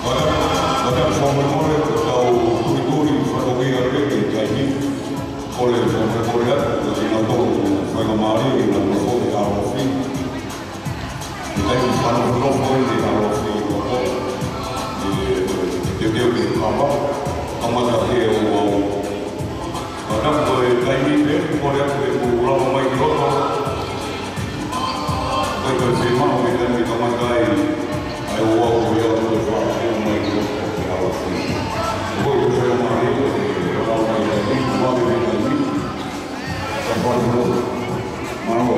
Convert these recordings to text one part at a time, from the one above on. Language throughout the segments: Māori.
Banyak sombong atau turi-turi farogi arke jadi oleh sombong jadi atau fenomali dan masuk di arofi. Jadi fenomali di arofi di dia apa? Amat dia wow. Banyak jadi dia boleh pulang mai kilo. Kalau semua kita kita makai, ayo wow dia tu faham mai kilo. Boleh saya mari kalau mai ini semua ini sampai dulu mau.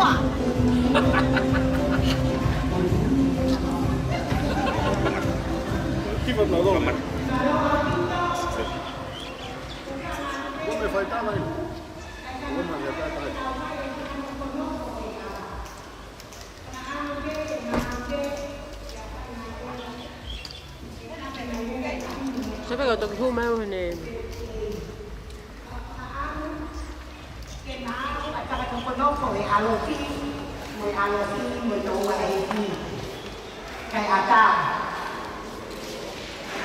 话。Kiva domani. Come fai tale? Come fai tale? Siapa kau tu mau ni? Acara kumpul mulai alofi, mulai tahu ada ini. Kayak ada.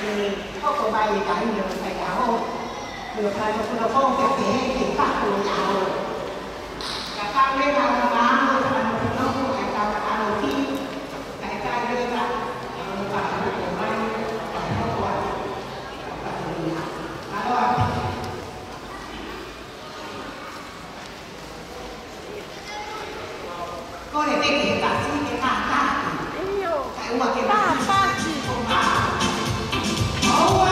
Ini kau kembali kan yang kayak aku. Kalau kalau kita kau kepeh kita kalau tahu. Kakak mereka orang kalau kita kau kayak alofi, kayak mereka con này cái gì cả chứ cái ta cái mà cái ba chỉ không ba ô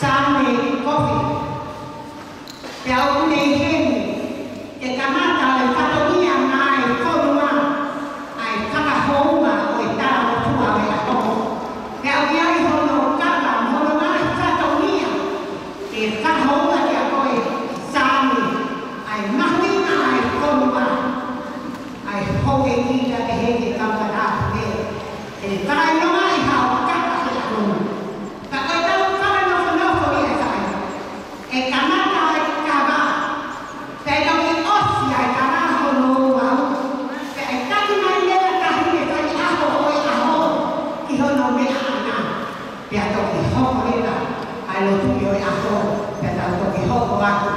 Sane Coffee. Piau nei heni, ke kamata le katonia mai konua, ai kakahouma o e tala tua me a tomo. Piau iai hono kaka hono mai katonia, ke kakahouma ke a koe sane, ai mahuina ai konua, ai hoke kila ke heke kampana ke. E kai no mai hao kaka ke a koe. Kaka tau kaka nofo i e kai. E kamata lo tuyo es ajo, pero tanto que joco bajo.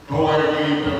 Todo el equipo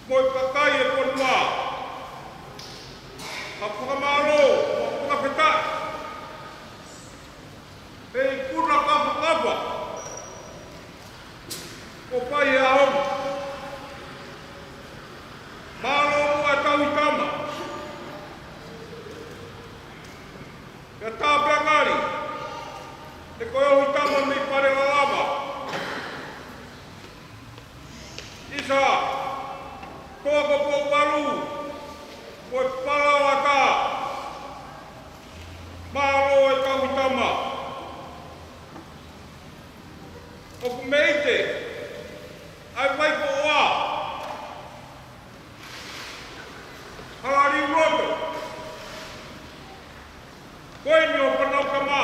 Moi kakai e konua. Ka whakamaro. whakawheta. Hei kuna kapa. O pai e ahonu. Malo mua e tau i tama. Ka tāpea ngari. E koe o i tama mi pare lalama. Isa. Koa ko po paru. Koe parau a tā. Malo e tau i tama. O ku meite. Ai vai ko oa. Harari roto. Koe ni o panau ka mā.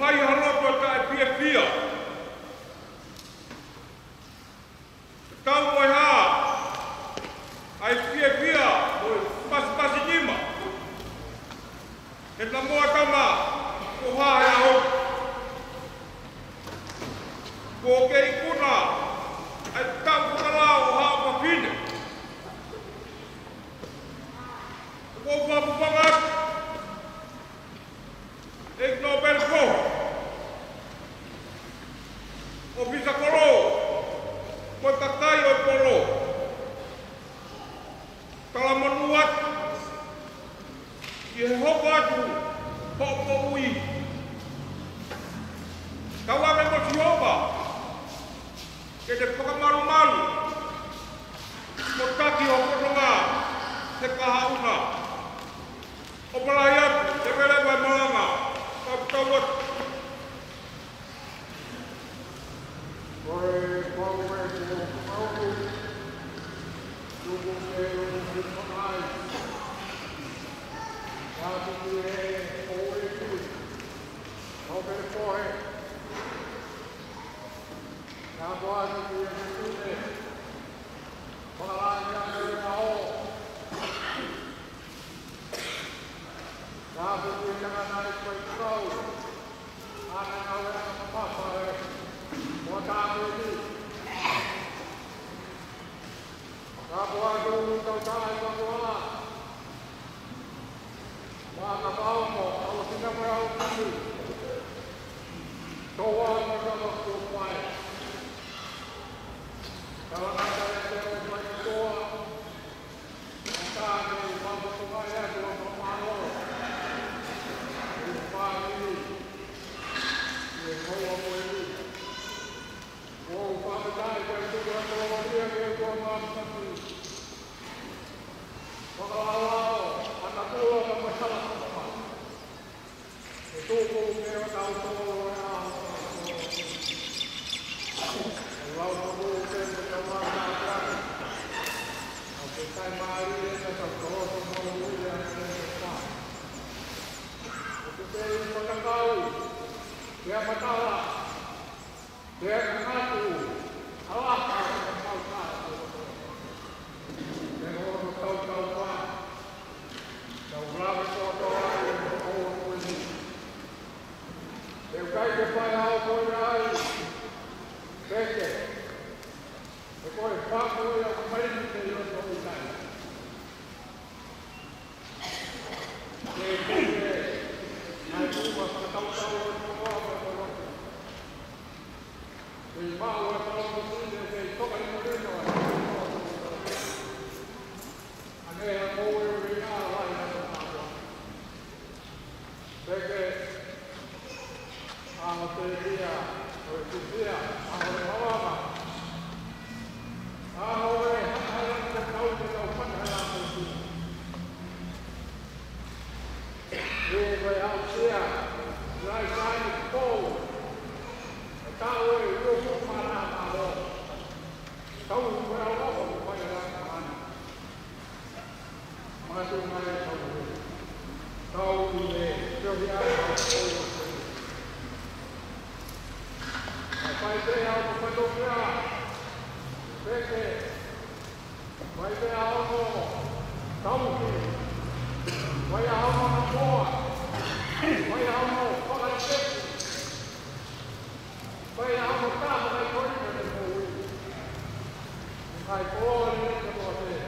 Hai haroto ta e pia. Tauoi ha. Ai pia o pasi nima. E na moa kama. Ko ha e aho. Ko ke ikuna. Ai tau kukarao o ha o papine. Ko papupangat. Ek Nobel ko. O bisa koro. Ko takai o koro. Kala manuat. Ki he hopo atu. Hopo ui. Kawa me mo si hopa. Ke te whakamaru. Mo taki o koronga. Te kahauna. O palai atu. Te wele vai malanga. Kaptawat. Oi, qual é o palco do governo de Sonai? Caso que é o Egito, não percorre. Na base de Jesus, falar em América, caso que ele não é feito, a não é papa. Boa noite. Boa noite, boa noite. Boa palmo, ao final do ano. Tô ano para o pai. Ela vai dar o pai boa. Tá, ele vai tomar água, tomar água. Ele vai ele vai morrer. O papai vai tudo a colonia que eu vou fazer. Kalau anak tua tak masalah apa. Itu punya tahu kalau kamu berjamaah makan. Aku tak mari dengan kalau semua yang kita. Aku tak tahu. Dia masalah. Dia mengaku Allah tahu. Dan orang tahu Pak. Laura foto o ini. Eu caio de pai ao corai. Peke. Depois papo e a mãe de Deus no lugar. Na rua para tal no povo. E mal é para o mundo que toca no mundo. A guerra morreu e perché a teoria o economia a roba a ora a causa da pandemia e vai ao dia vai no povo tá oi eu vou parar a roda então vai ao logo vai lá mas o mais vai ter algo para dobrar, vai ter algo calmo, vai algo na boa, vai algo para sempre, vai algo para vai correr depois, vai correr depois,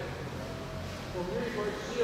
comigo esse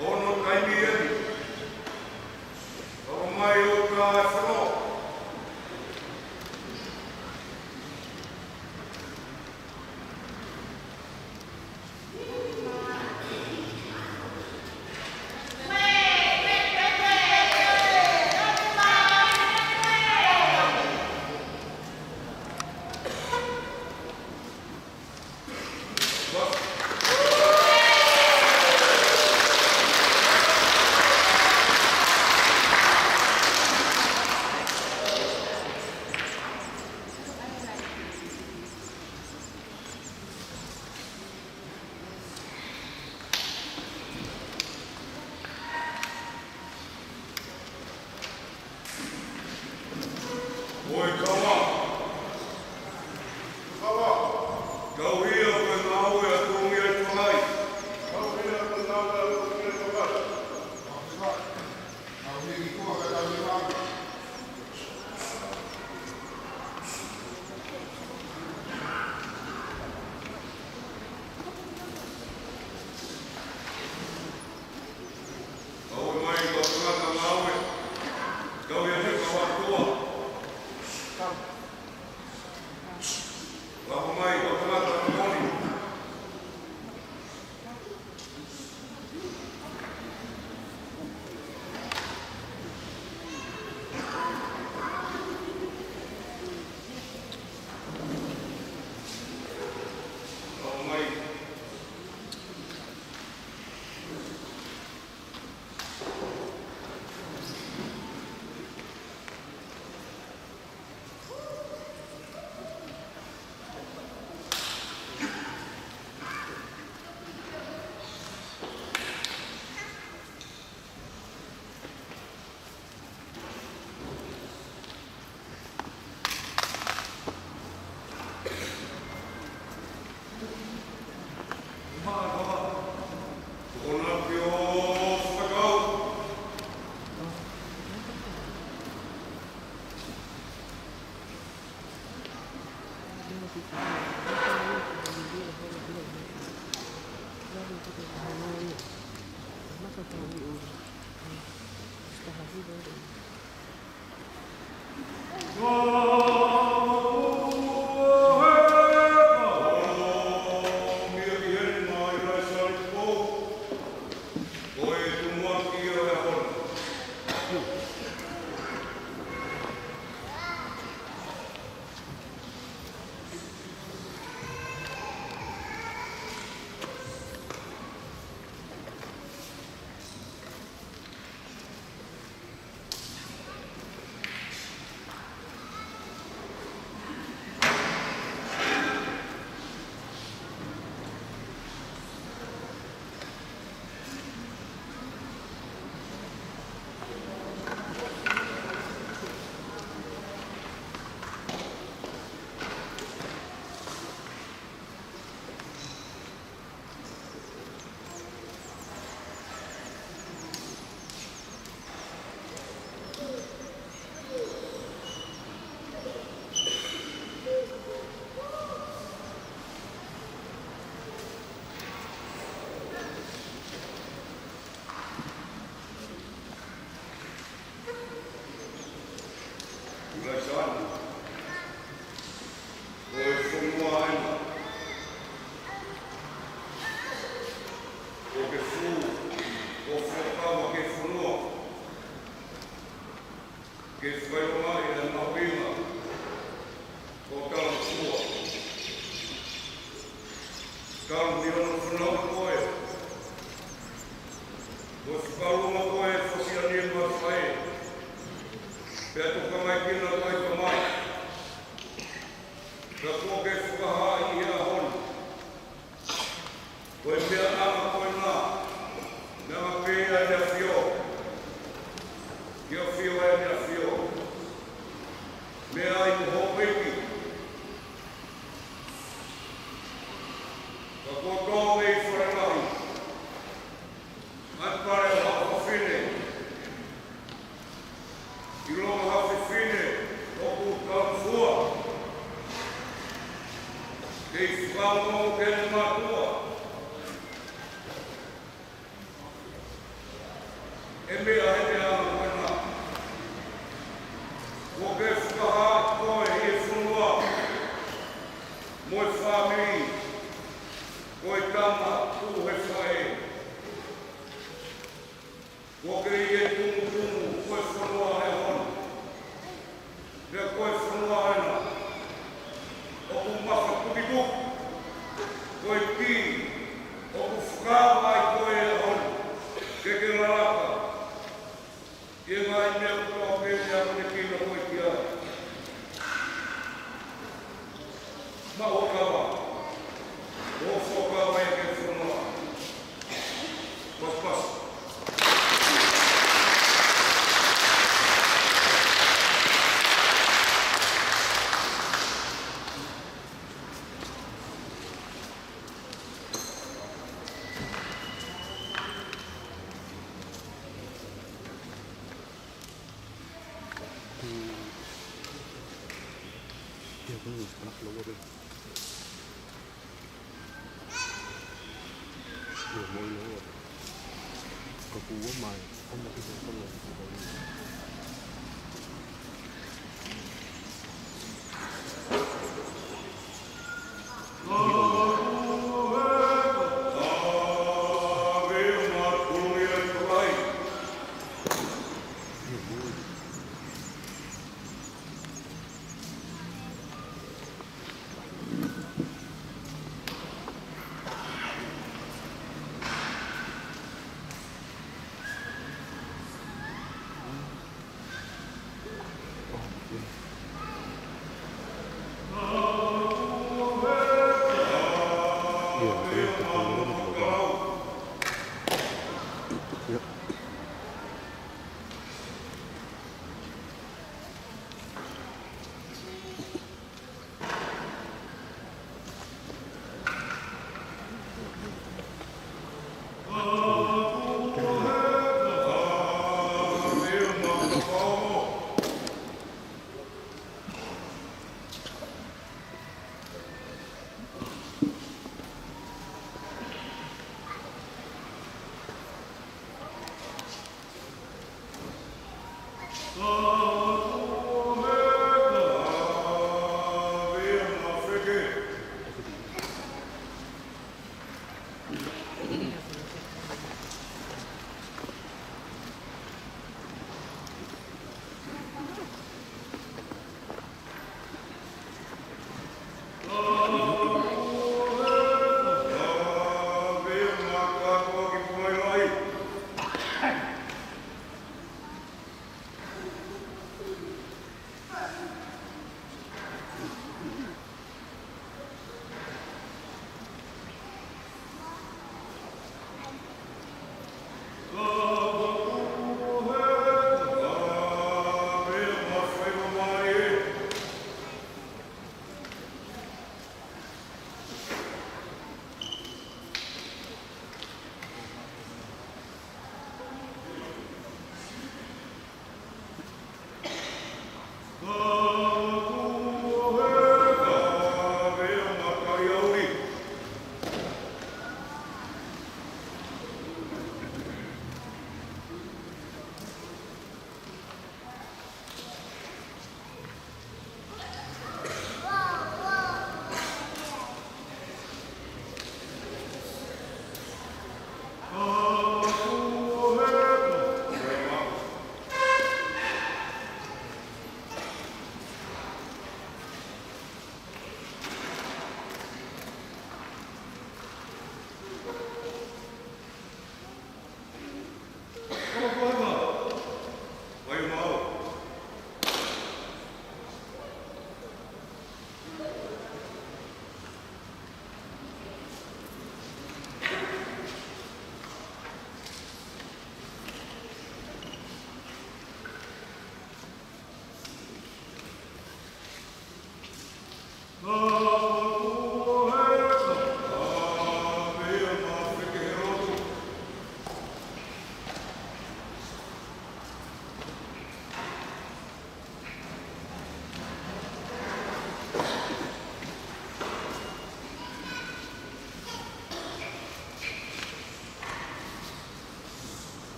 Ono kai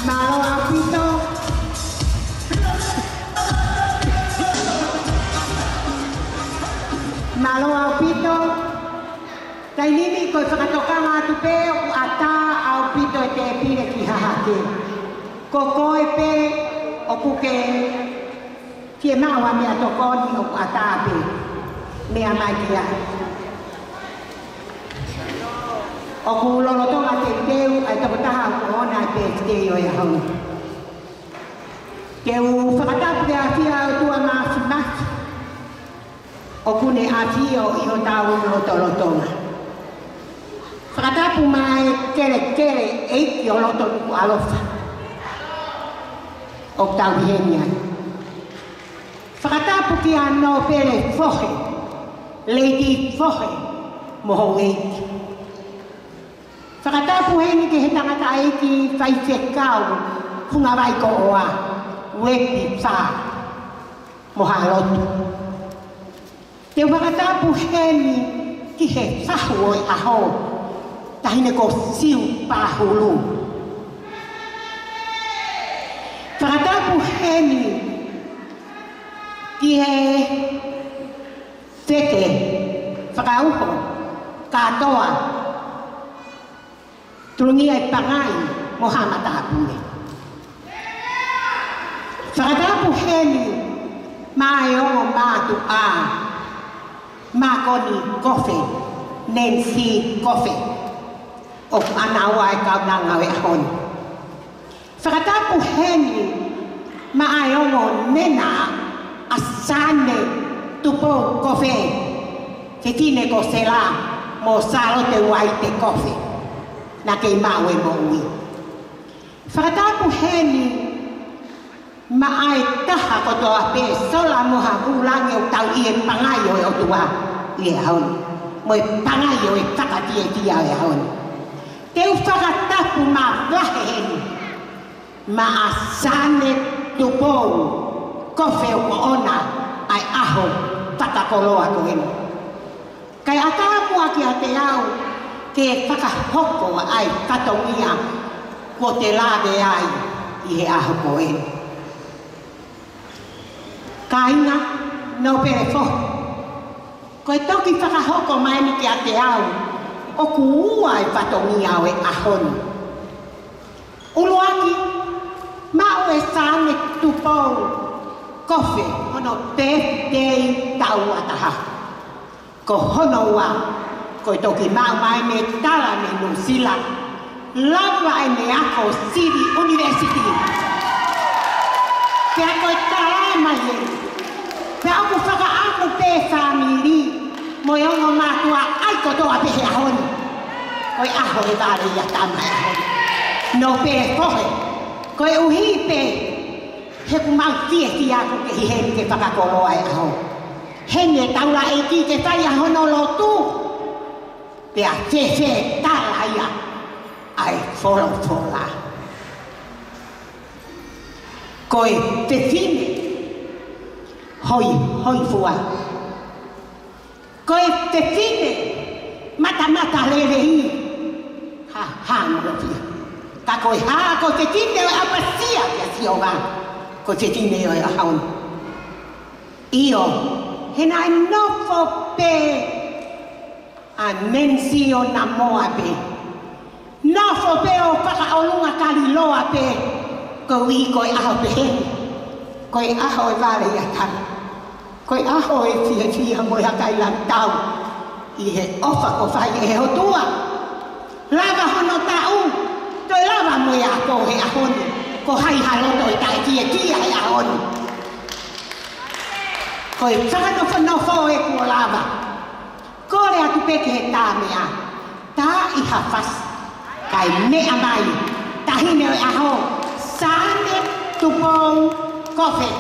Malo apito. Malo apito. Tai nini ko whakatokanga atu pe o ata au pito e te pire ki hahake. Ko koe pe o puke kia maua mea tokoni o ata pe. Mea mai kia. O ku lolotonga te teu ai tapotaha o ona pe te o e hau. Ke u whakatapu te awhia o tua maafi maki. O kune awhia o iho tau lotolotonga. Whakatapu mai kere eiki o loto nuku alofa. O tau henia. Whakatapu ki anō pere fohe. Lady fohe. Moho eiki. Whakatapu heni ke he tangata eiki whai whekau. Hunga vai ko oa. Wepi wha. Moha lotu. Te whakatapu heni ki he whahu o i aho. Tahine ko siu pāhulu. Whakatapu heni ki he teke whakauho katoa tulungi ai pangai moha matapune. Whakatapu heni mai ongo mātu a Makoni kofe Nancy kofe o anawa e kaunanga e hon. Whakatapu heni mai ongo nena asane tupo kofe ke tine ko sela mo salo te wai te kofe na ke mawe mo ui. Whakatapu heni maai taha kotoa pe sola moha ulange o tau i e pangai o tua i e haon. Mo e pangai o e whakatia tia e haon. Teu whakatapu ma wahe heni ma asane tupou kofe o ona ai aho whakakoloa ko heni. Kai atamua ki a te au ke whakahoko ai katongia ko te lade ai i he aho ko heni. Kainga no pere fo. Ko e toki whakahoko mai ni ki a te au o ku ua e whatongia o e ahon. Uluaki mau e sane tupou kofe hono tei tau ataha. Ko hono ua ko e toki mau mai me tala me nusila lava e me ako City University. Ke ako e tala mai e. Pe aku whakaaku pe family mo e ongo mātua ai kotoa pehe ahon. Ko e aho e vāri a tama e ahon. No pere kohe. Ko e uhi pe he ku mau fie ki aku ke hi heni ke whakakoroa e aho. Hene taura e ki ke whai ahono lotu. Pe a whewhe tala ia ai wholofola. Ko e whewhine hoi fua. Ko e whewhine mata lere i. Ha morofia. Ka koe ko te tine o apasia kia sioga. Ko te tine o e haun. Io, hena e nofo pe a Nancy o na moa pe. Nofo pe o whakaolunga kariloa pe. Ko i koe aho pe he. Koe aho e vare i atana. Koe aho e fia mo i hakai lan tau. I he ofa ko whai e he hotua. Lava hono tau. Toi lava mo i ako he ahoni. Ko hai haloto i tai tia he ahoni. Koe whakanofo e kua lava. Kore atu peke he tā mea. Tā i hawhas. Kai mea mai. Tahine o aho. Sane tupou coffee.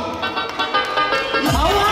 Aua.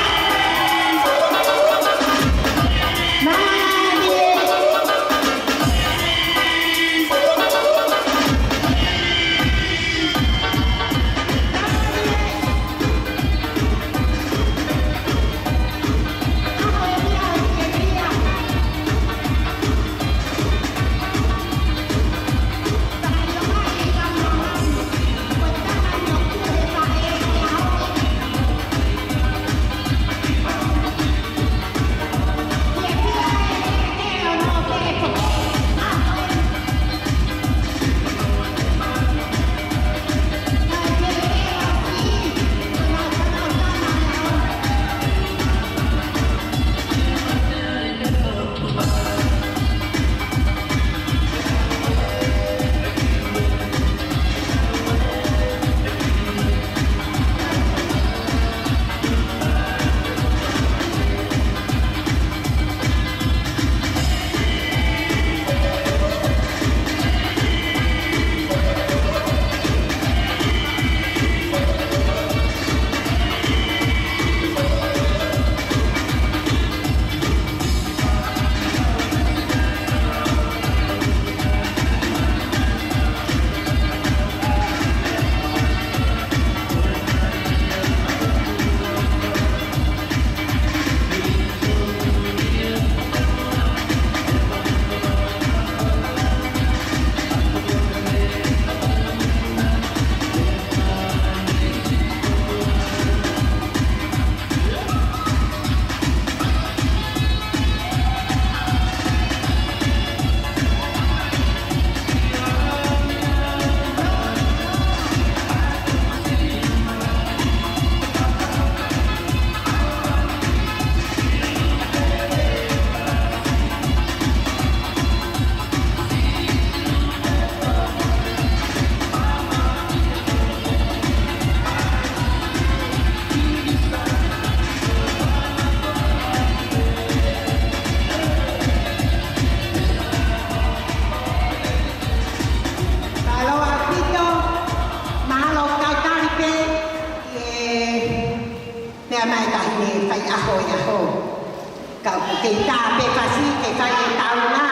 Kau ke ta pe kasi ke kai e tau na.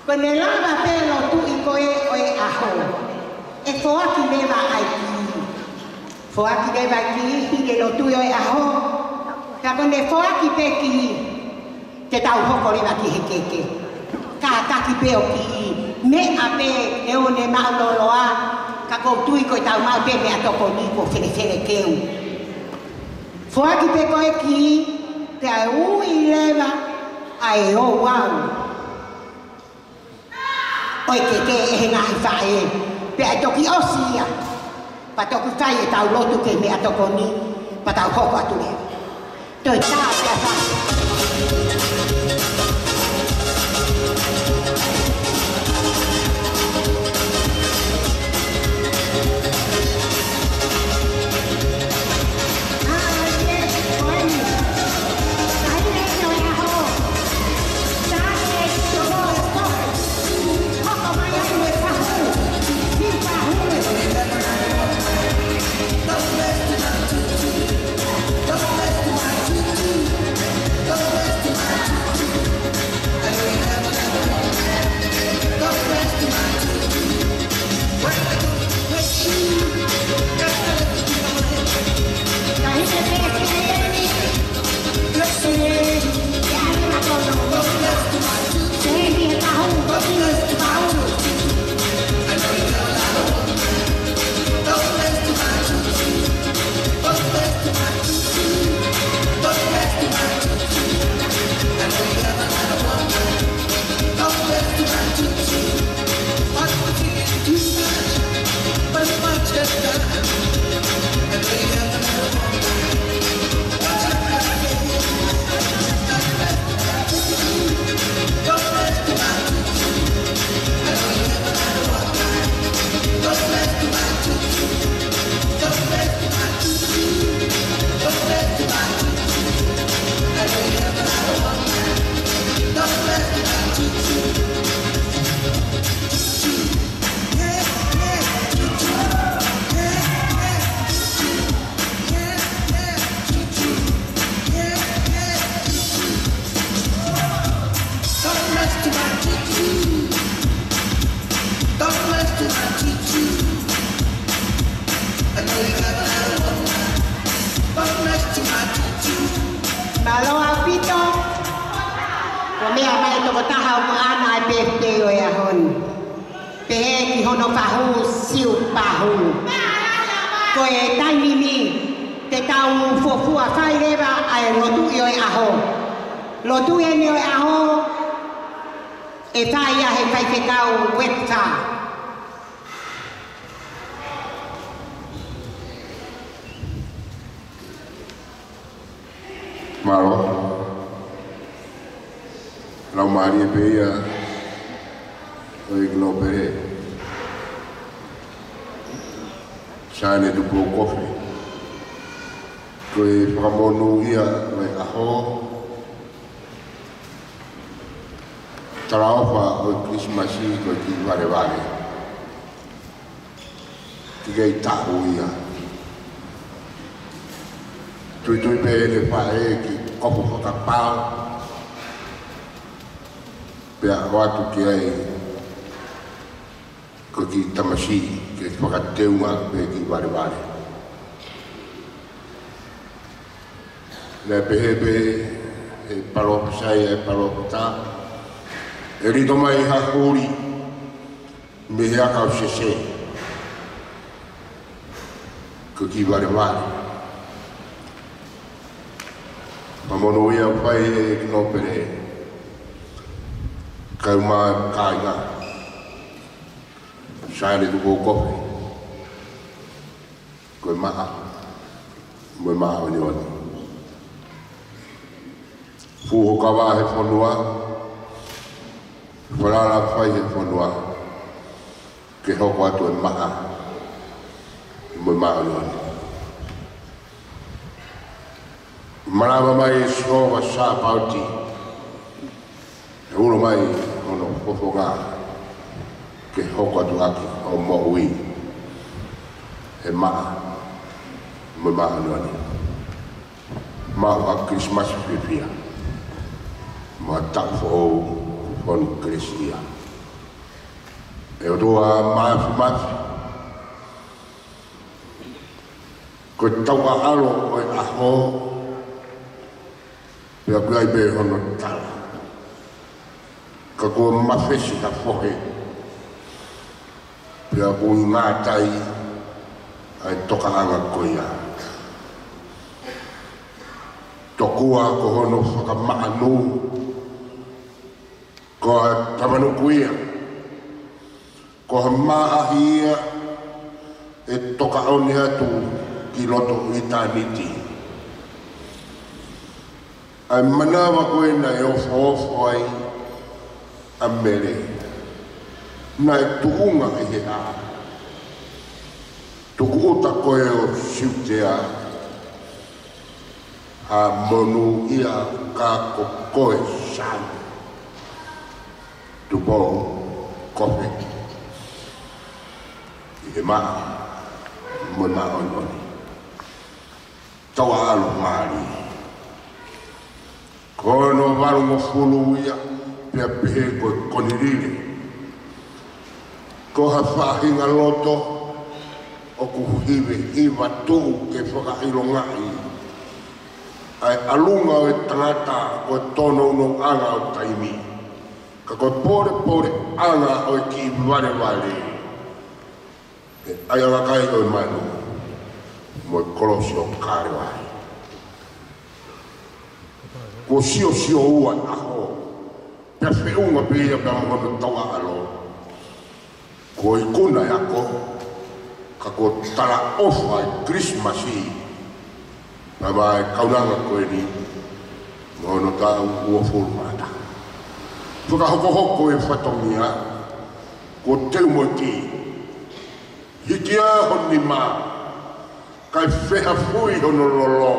Ko ne lava pe lo tu I koe oe aho. E foa ki lewa ai ki. Foa ki lewa ki hige lo tu oe aho. Ka ko ne foa ki pe ki. Te tau hoko lewa ki he keke. Ka ki pe o ki. Me a pe e o ne mau loloa. Ka ko tui koe tau mau pe me a toko ni ko fere keu. Foa ki pe koe ki. Te ai ui lewa ai o wau. Oi ke e henga hi whae. Pe ai toki osia. Pa toki whae e tau lotu ke me a toko ni. Pa tau hoko atu lea. Toi tā pe a whae. Marama mai so wa sa pauti. E uno mai ono fofoga ke hoko atu aki o mo ui. E maa. Mo maa anuani. Maa wa Christmas pipia. matafo von Grecia. Eu doa mafi. Ko tawa alo o aho. Pea kuai be hono tala. Ka ko mafesi ka fohe. Pea ko ngatai ai toka anga koia. Tokua ko hono whakamaanu. Ko tamanu kuia. Ko maahia e toka oni atu ki loto i tāniti. Ai manawa koe na e ofo ai a mere. Na e tuunga i he a. Tuku uta koe o siutea a monu ia ka koe sāne. Tupo kope. I maa, muna ononi. Tawa alo maari. Kono waru mo fulu ia, pia pehe koe koniriri. Ko ha whahinga loto, o kuhiwe iwa tuu ke whakailo ngai. Ai alunga o e tangata o e tono no anga o taimi. Ka koe pore anga o e ki wale. Ai anga kai o manu mo kolosio kare wai ko sio ua aho pe feunga pe ia pe mo tawa alo ko ikuna yako ka ko tala ofa Christmas na mai kaunanga ko ni no ta o formata fuka hoko e fatomia ko te mo ki hikia honi ma, kai wheha fui hono lolo,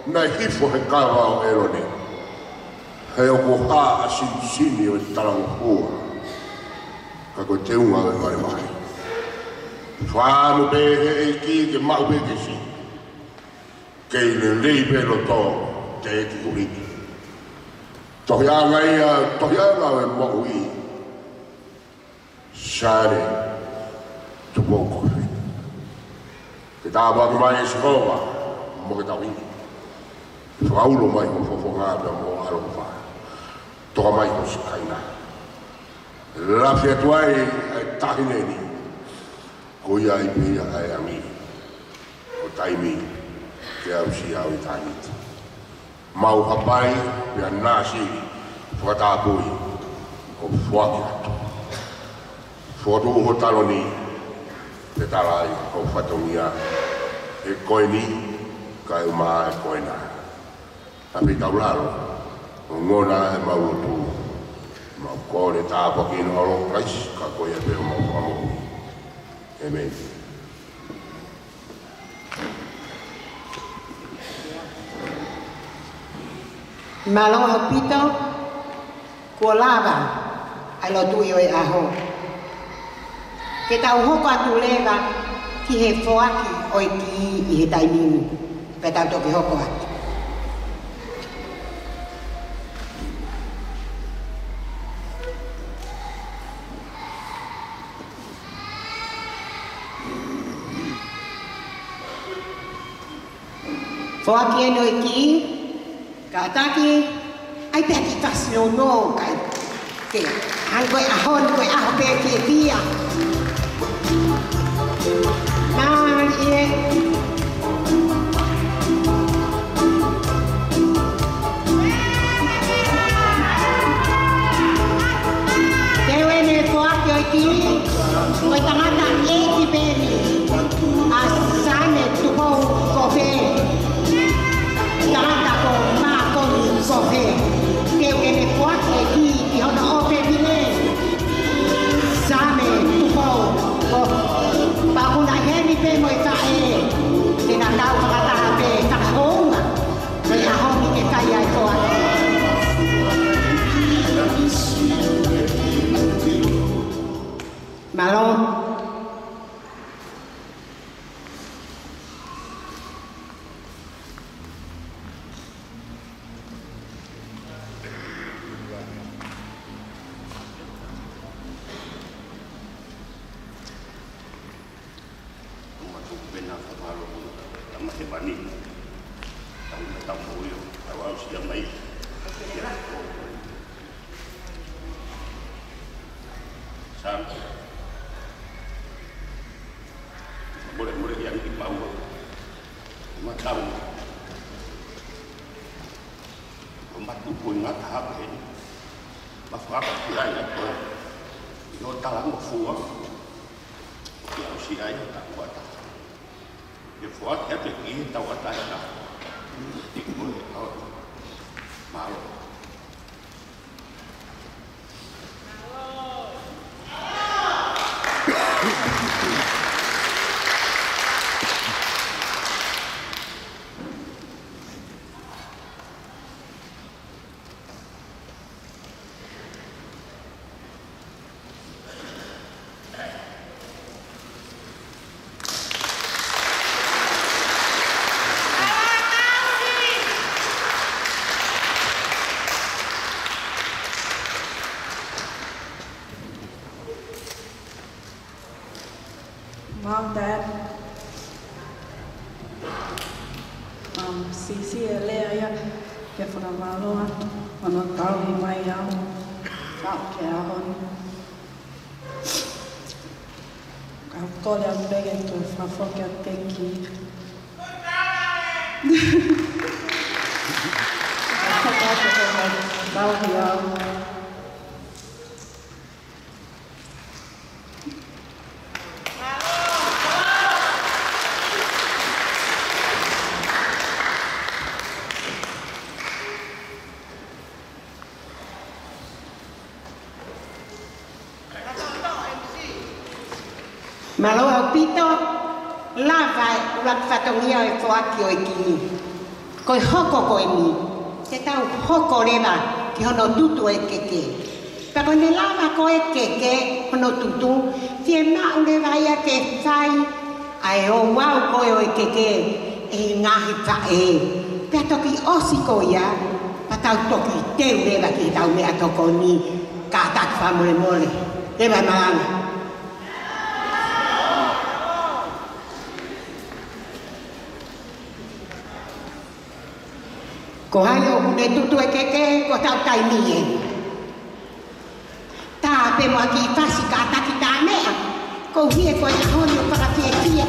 na hifo he kawa o erone. Hei o ko haa a sini o tarango hua, ka ko te unga o e mai. Whānu be he e ki ke mau be ke si, kei le lei be lo tō te eki uriki. Tohi anga o e mohu i, sāre, tupo kofi. Ke tāwa ki mai e sikova, mo ke tawi. Whaulo mai ho fofo ngāpea mo alo wha. Toka mai ho sikaina. Lafi atuai ai tahine ni. Ko ia i pia ai ami. O taimi ke au si au i tāniti. Mau hapai pia nāsi whakatāpui o whaki atu. Whatu ho taloni te talai o whatongia e koe ni kai umaa e koe nā. Tapi taularo o ngona e mautu mau kore tāpaki no alo krais ka koe e peo mau whamohu. Amen. Malong o pito kua lava ai lo tui o e aho. Ke tau hoko atu lega ki he whoaki o i ki i he taimini. Pe tau toki hoko atu. Whoaki e no i ki, ka ataki, ai pe ki kasino no kai. Ke ai koe ahon, koe aho pe ki e pia. Koe tangata e ki peni a sane tupo kofe tangata ko ma koni kofe keu ene poake ki hono ope pine same tupo ko pakuna heni pe mo ita e tina tau kata pe takahonga koe ahongi ke kai ai koa Malong malo tama te bani tau mo yo awal sia mai san boleh yang di bawah matau membantu pun ngata ini bapak kira apa yo talang fuwa ya usia ya tak kuat ya fuwa ya pergi tahu kata ya boleh tahu malu Mom, Dad, Sisi e lea ia ke whanamaloa, mana tau i mai au, tau ke ahoni. Ka tole a pege tu whawhoke a teki. Ka whakate ko mai tau hi au. Malo au pito, la vai ula fatongia e foaki o e kini. Koi hoko ko e mi, te tau hoko lewa ki hono tutu e keke. Pako ne lava ko e keke hono tutu, fie mau lewa ia ke whai, ai o wau ko e keke e ngahi whae. Pea toki osi ko ia, pa tau toki teu lewa ki tau mea toko ni, ka tak wha mole mole. Lewa maanga. Ko hai o hune tutu e keke ko tau tai nie. Tā pe moa ki whasi ka taki tā mea, ko hie ko e honi o whakake e kia.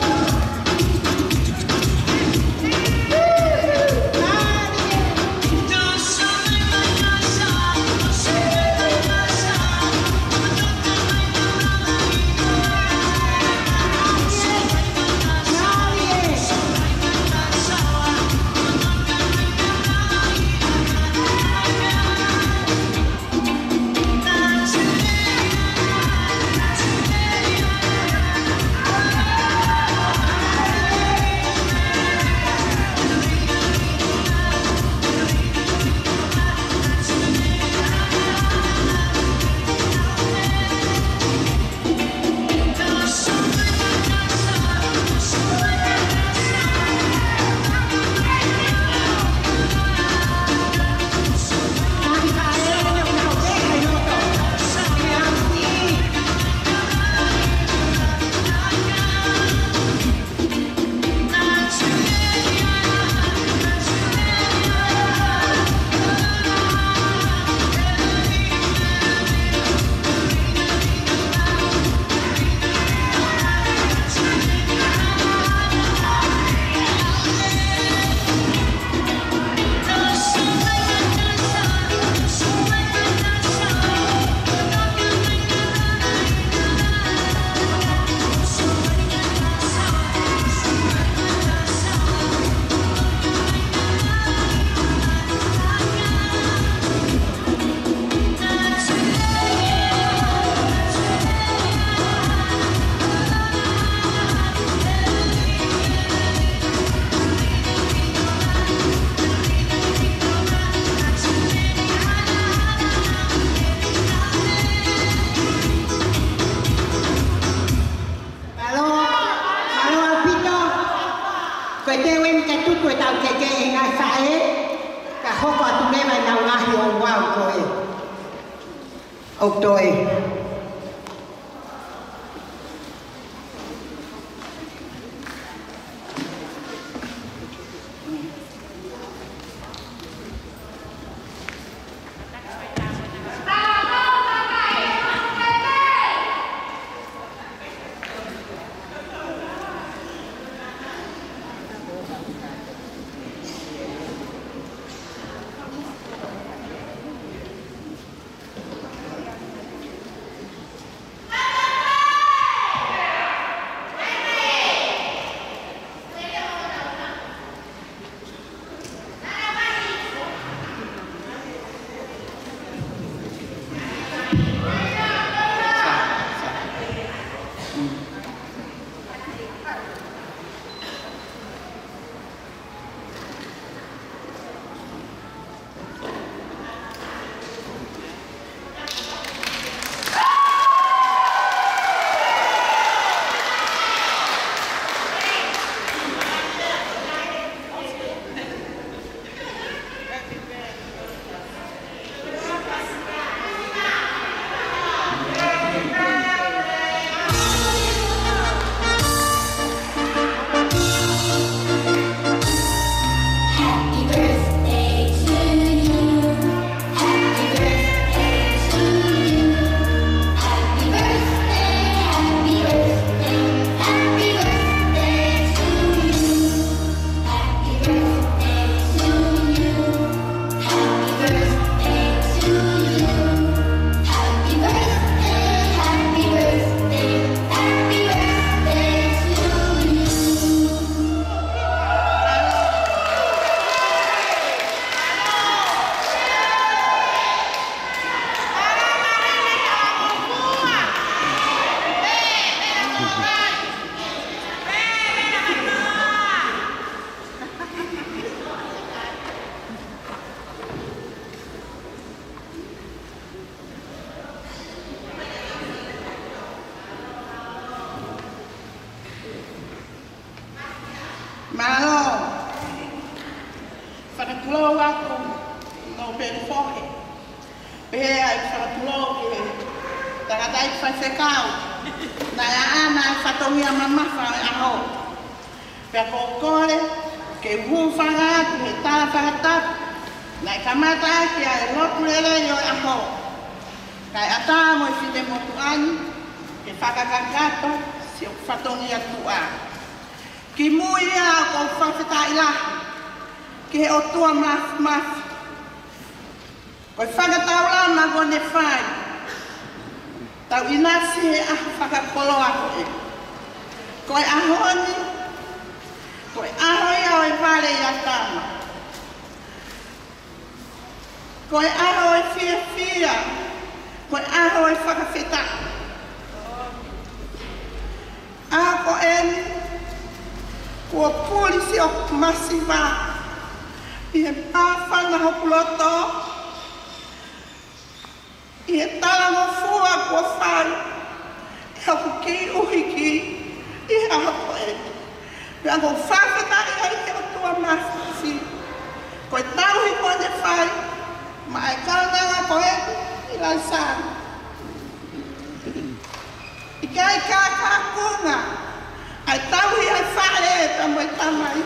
Ông tôi Malo, whakatulo aku no Benfohe. Pea I whakatulo ke tagatai whaiwhekau. Na ia ana I whatongia mamafa e aho. Pea kōkore ke wuwhanga atu he tāra whakatapu. Nai kamata ake a lotu lele yo aho. Kai ata mo I white motu ani, ke whakakakato, si o whatongi atu a. Ki mui a ko whawheta i lahi, ke o tua mafu. Koi whakatau la ma gone whai. Tau inasi he a whakakolo ako e. Koi ahoni, koi ahoi au e vare i atama. Koi ahoi fia. Koi ahoi whakawheta. Ako eni, kua polisi o masiva. I he pāwhanga hopuloto. I he tala mo fua kua whai. I haku ki uhiki. I he ahako eni. Pea ko whawheta I hai ke o tua masivi. Koi tauhi kone whai. Ma e kaunanga ko eni. I lai sāna. I kai kākunga. Ai tauhi ai whae e pa moe tamai.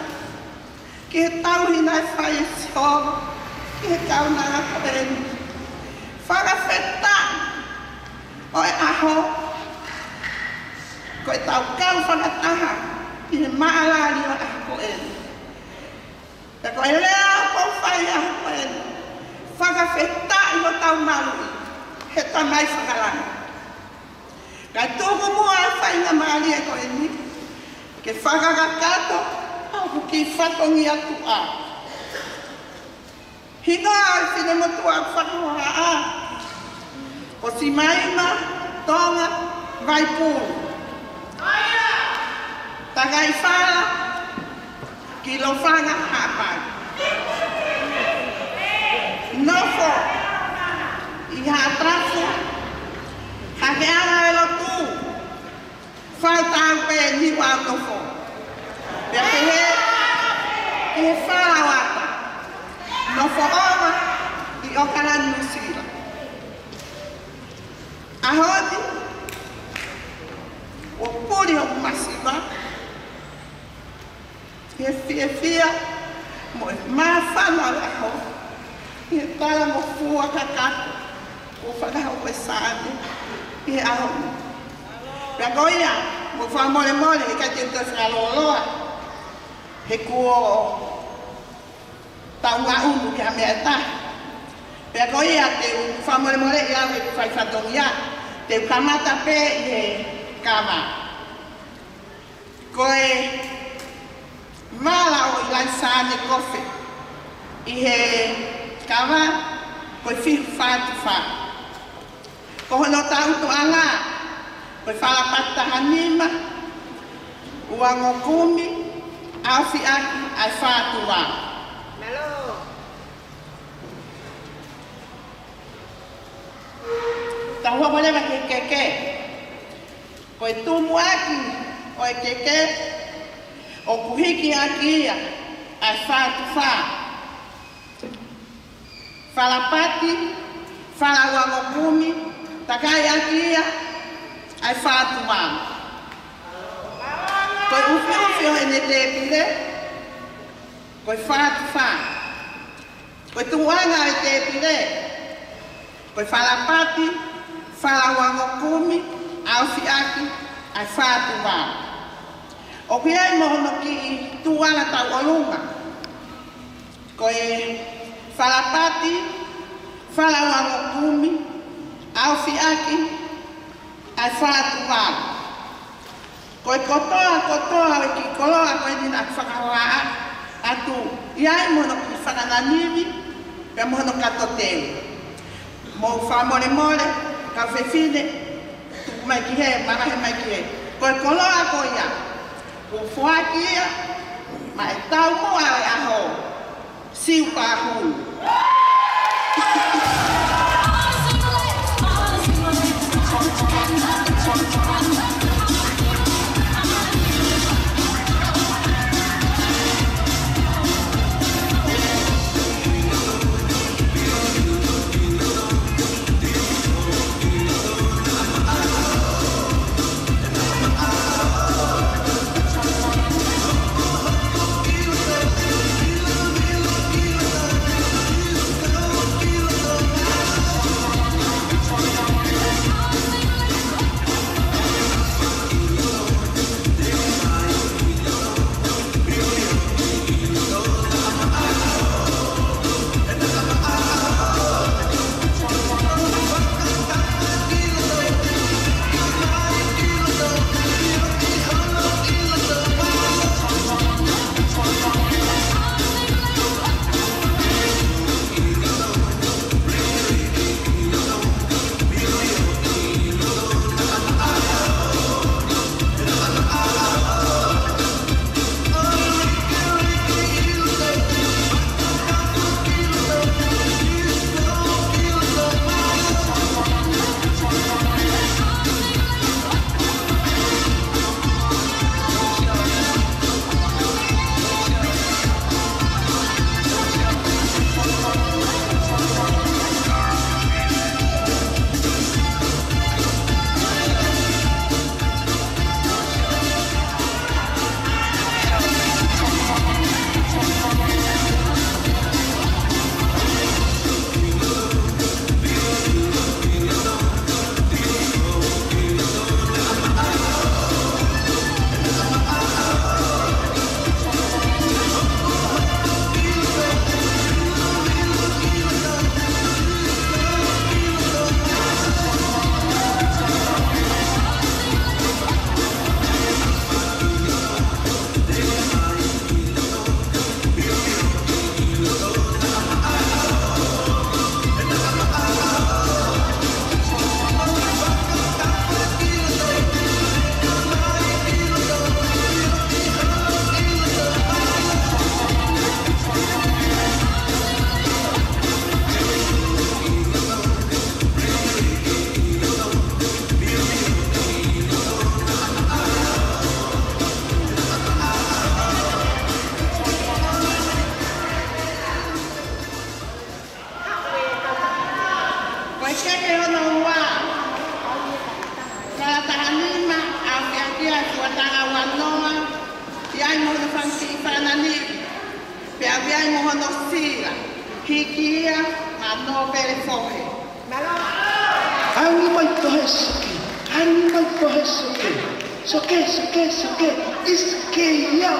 Ki he tauhi nai whae e sihoga. Ki he kaunanga ko eni. Whakawheta. O e aho. Ko e tau kau whakataha. I he maalari o aho ko eni. E ko e lea ko whae aho ko eni. Whakawheta I o tau marui. He tamai whakaranga. Kai tōku mua e whainga maari e ko e ni. Ke whakakakato, au ki whatongi atu a. Hinga ai whine motu a whakahoa a. Ko si maima, tonga, vai pūru. Takai whala, ki lo whanga hapai. Nofo, I ha trafu, hake ana e lo tū. Whai tāu pe ni wā tofo. Pea te he whala wata. Nofo oma I okara nusira. Ahodi, o puri o masiva. He fia, mo e mawhana aho. He tala mo fua kakako. O whakahau e sāne. He aho. Pea koia, mo whamole he kai te uta whakaloloa. He kuo tau ngā unu ki ha mea tahi. Pea koia te whamole I au e whai whatongia. Te kamata pe I he kama. Koe mala o I lai sāne kofe. I he kama, koe whihu whātu whā. Ko hono tau to anga. Koe whalapata hanima, ua ngokumi, awhi aki, ai whātu wā. Malo. Tau hoko lewa ke keke. Koe tumu aki, o e keke, o kuhiki aki ia, ai whātu wā. Whalapati, whala ua ngokumi, takai aki ia, ai whātu wā. Koe uwhi o ene te pire, koe whātu wā. Koe tuanga e te pire, koe whalapati, whala wangokumi, awhi aki, ai whātu wā. O ki ai mohono ki tuanga tau olunga. Koe whalapati, whala wangokumi, awhi aki, ai whātu wā. Koe kotoa e ki koloa koe nina whakahoa atu. Iai mono ki whakananiwi, pia mono katoteu. Mo whamore, ka whewhine, tuku mai ki he, marahe mai ki he. Koe koloa koe ia, ko whuaki ia, ma e tau moa e aho, siu pa hulu. tanga wanoa, iai mo na whanti whanani, pia viai mo hono sila, hikia, ma no pere fohe. Ani mai tohe soke, ani mai tohe soke, soke, soke, soke, iske ia.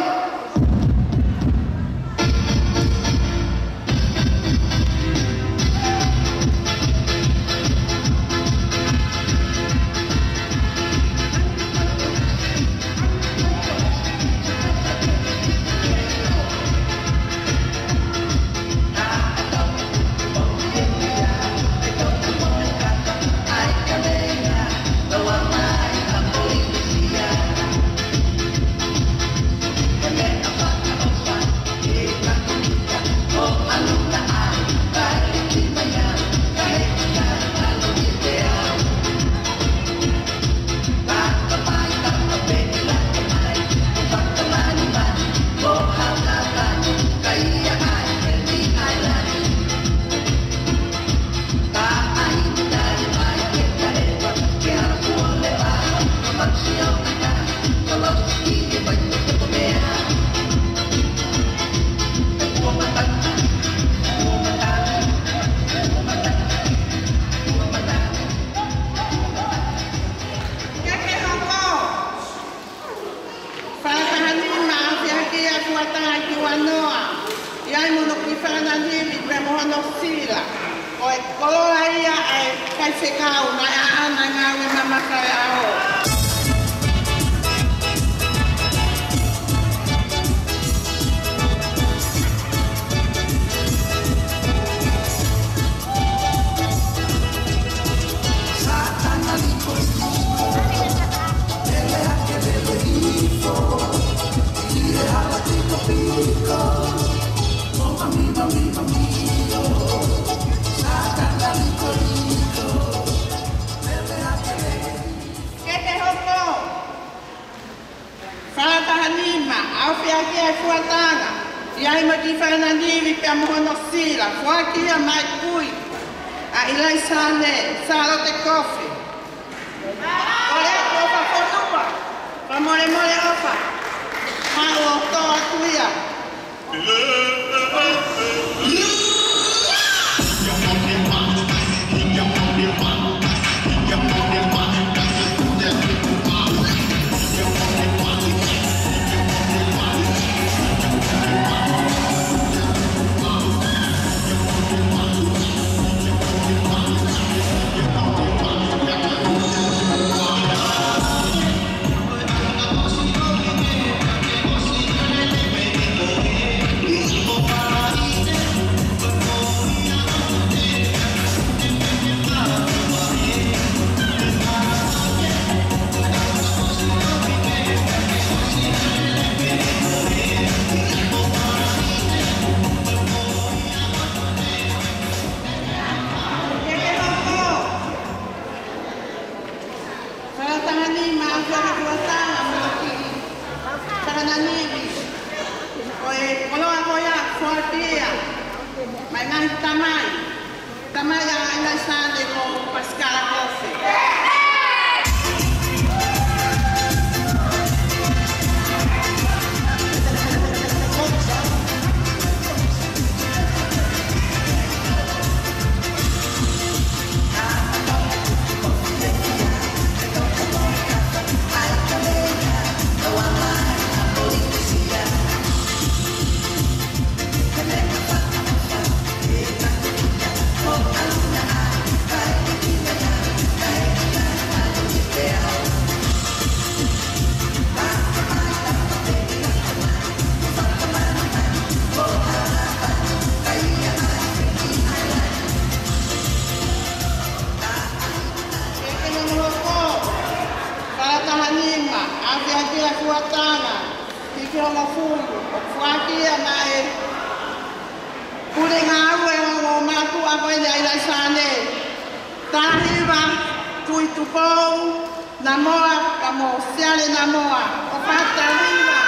Namoa, kamo, siale namoa, o pata arriba.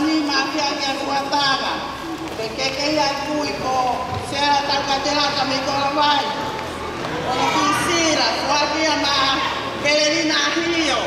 ni mafia ya kuataga. Pekeke ya kuiko, sea takatela kamikola vai. Ono kisira, fuatia ma kelelina hiyo.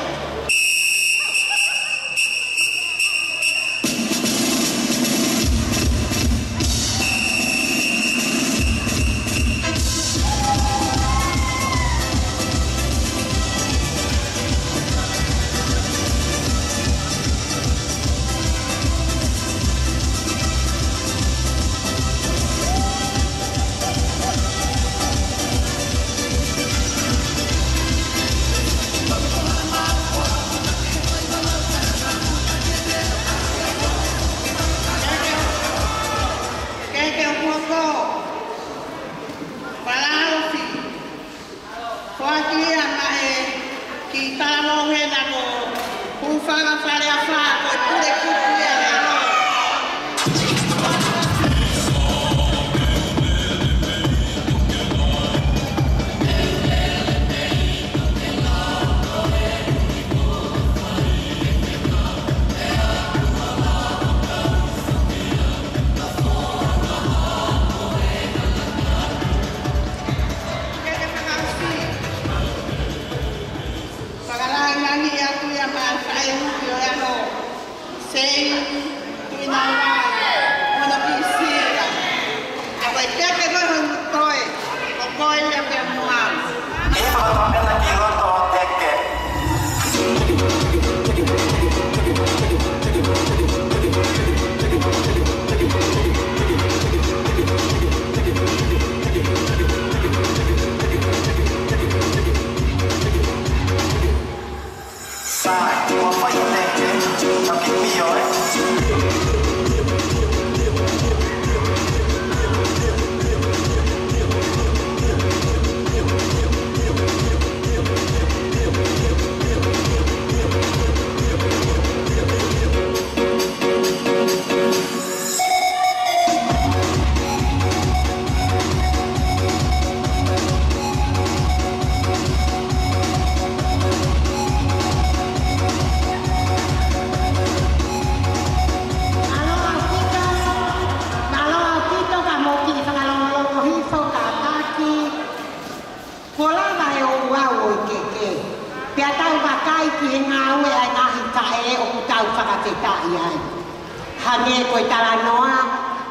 Hane koe tala noa,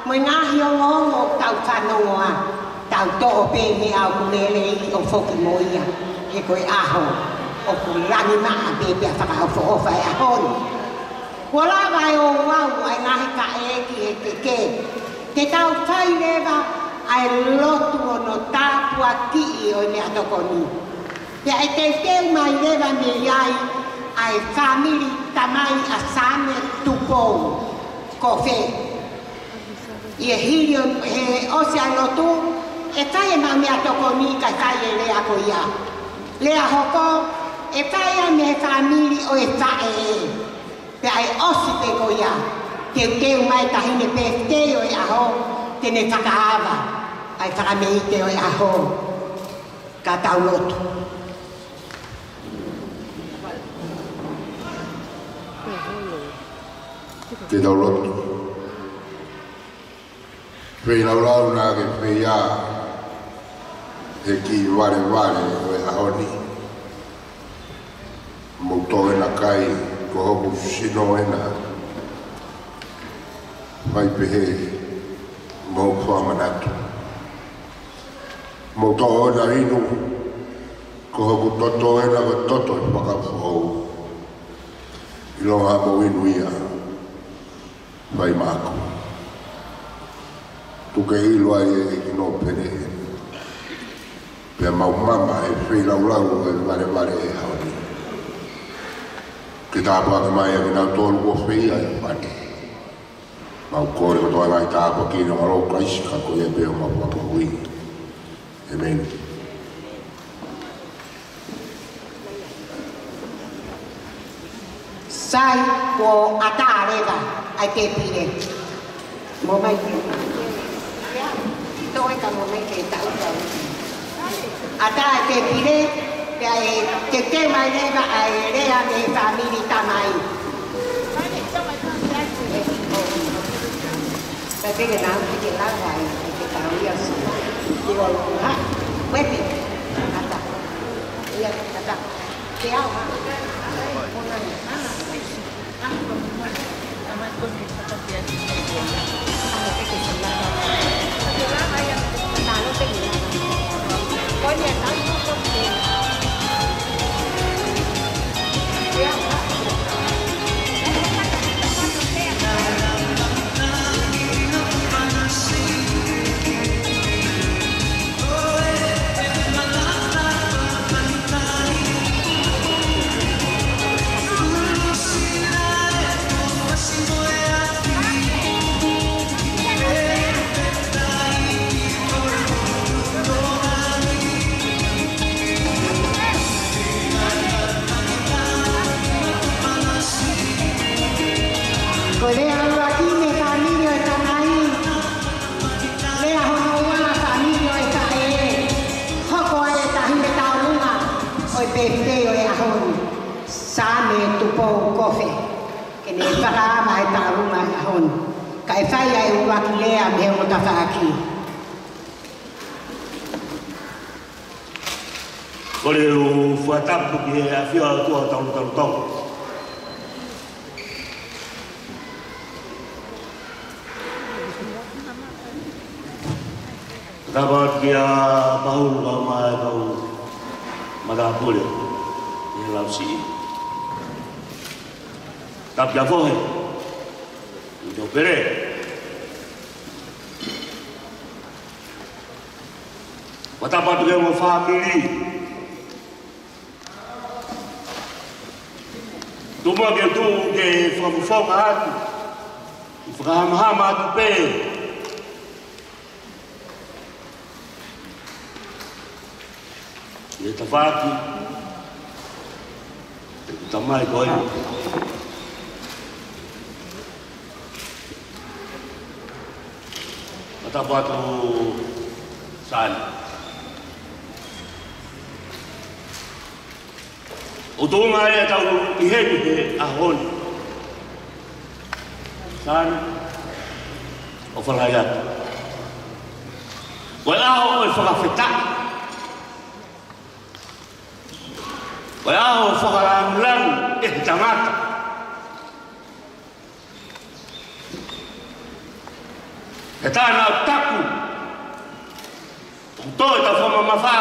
mo ngahi o ngongo tau whanoa, tau to'o pe me au kulele i o whoki moia, he koe aho, o kulangi maa pe pia whakahofo o whai ahoni. Kua la vai o wau ai ngahi ka eki e ke, te tau whai lewa ai lotu o no tāpua ki i o mea toko ni. Pia e te teu mai lewa me iai, ai whamiri tamai a same tupou. Kofe. Ie hirio he osi ai lotu, e tai e mau mea toko ni kai tai e lea ko ia. Lea hoko, e tai a me whamiri o e tae e. Pe ai osi pe ko ia. Te teu mai tahine pe teo e aho, tene whakaava. Ai whakamei teo e aho. Ka tau lotu. Te tau lotu. Pei lau nā ke pei a e ki ware o e ahoni. Mouto e na kai ko hoku sino e na mai pehe mou whamanatu. Mouto e na inu ko hoku toto e na wa toto e whakawhau. Iloha mo inu ia. Vai mako. Tu ke ilo ai e ki no pere. Pea mau mama e whei lau e vare e haoni. Ke tāpua ke mai e ki nau tōru o whei ai a whani. Mau kore o toa ngai tāpua ki no maro kaisi ka koe e peo mau wapa hui. Amen. Sai ko ata areva ai te pire. Mo mai ki. Toi ka mo mai ke tau tau. Ata te pire, pe ai te mai leva ai rea me famili tamai. cái nào cái lá vài cái tàu yêu thì rồi ha quét đi ada kéo ha hôm nay có nhà nó không tiền rồi đây là khi người ta đi người ta nói đây là hôm qua ta đi người ta họ coi ta hình người ta luôn à ôi bếp đây ôi à hôn sa mê tu po coffee cái này ta ra mai ta luôn à hôn cái phải ai qua kia lea mèo ta phải aquí có điều phá tập cái phía tua tông dapat dia bahu ramai bahu mada boleh dia lausi tak jauh he itu bere watapat dia mau family tuma dia tu ke fam faham tu pe dia tafaki tamai koi mata batu san utong ay tau ihen ke ahon san ofalayat wala ho fakafita وياهو فقرام لن اهتمات hetana taku toi ta foma mafa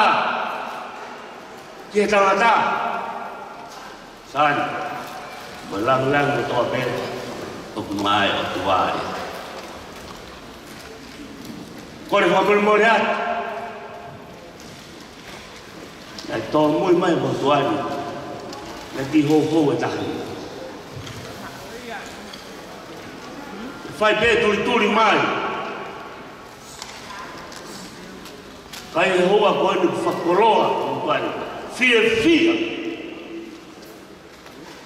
ke tangata san belang-lang to pe mai tuai ko le famul moriat ai to muy mai bo tuai le ti ho ta fai pe tuli mai kai hoa ko ni fakoloa tuai fia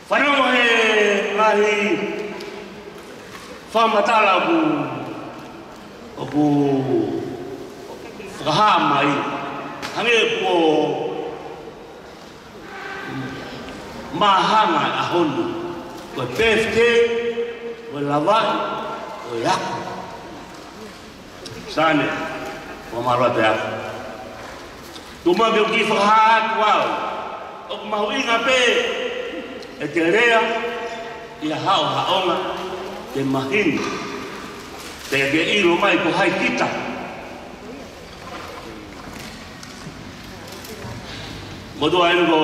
Faramo he ngahi famatala ku fahamai hange po mahanga ahon ko pefte ko lawai ko yak sane ko marwa ya tuma be ki fahat wow ok mahui ngape eterea ia hao haonga te mahin te ke ilo mai ko hai kita modo ai go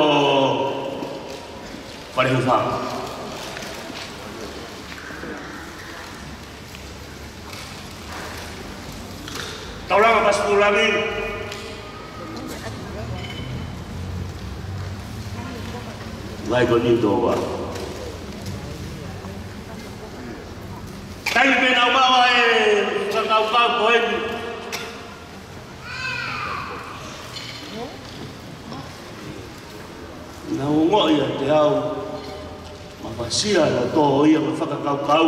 pare fa taulang pas pulami Vai con il doa. Tay bên nào bao ai sang nào cao quên. Nào ngồi ở theo mà phải xia là to ia mà phải cao cao.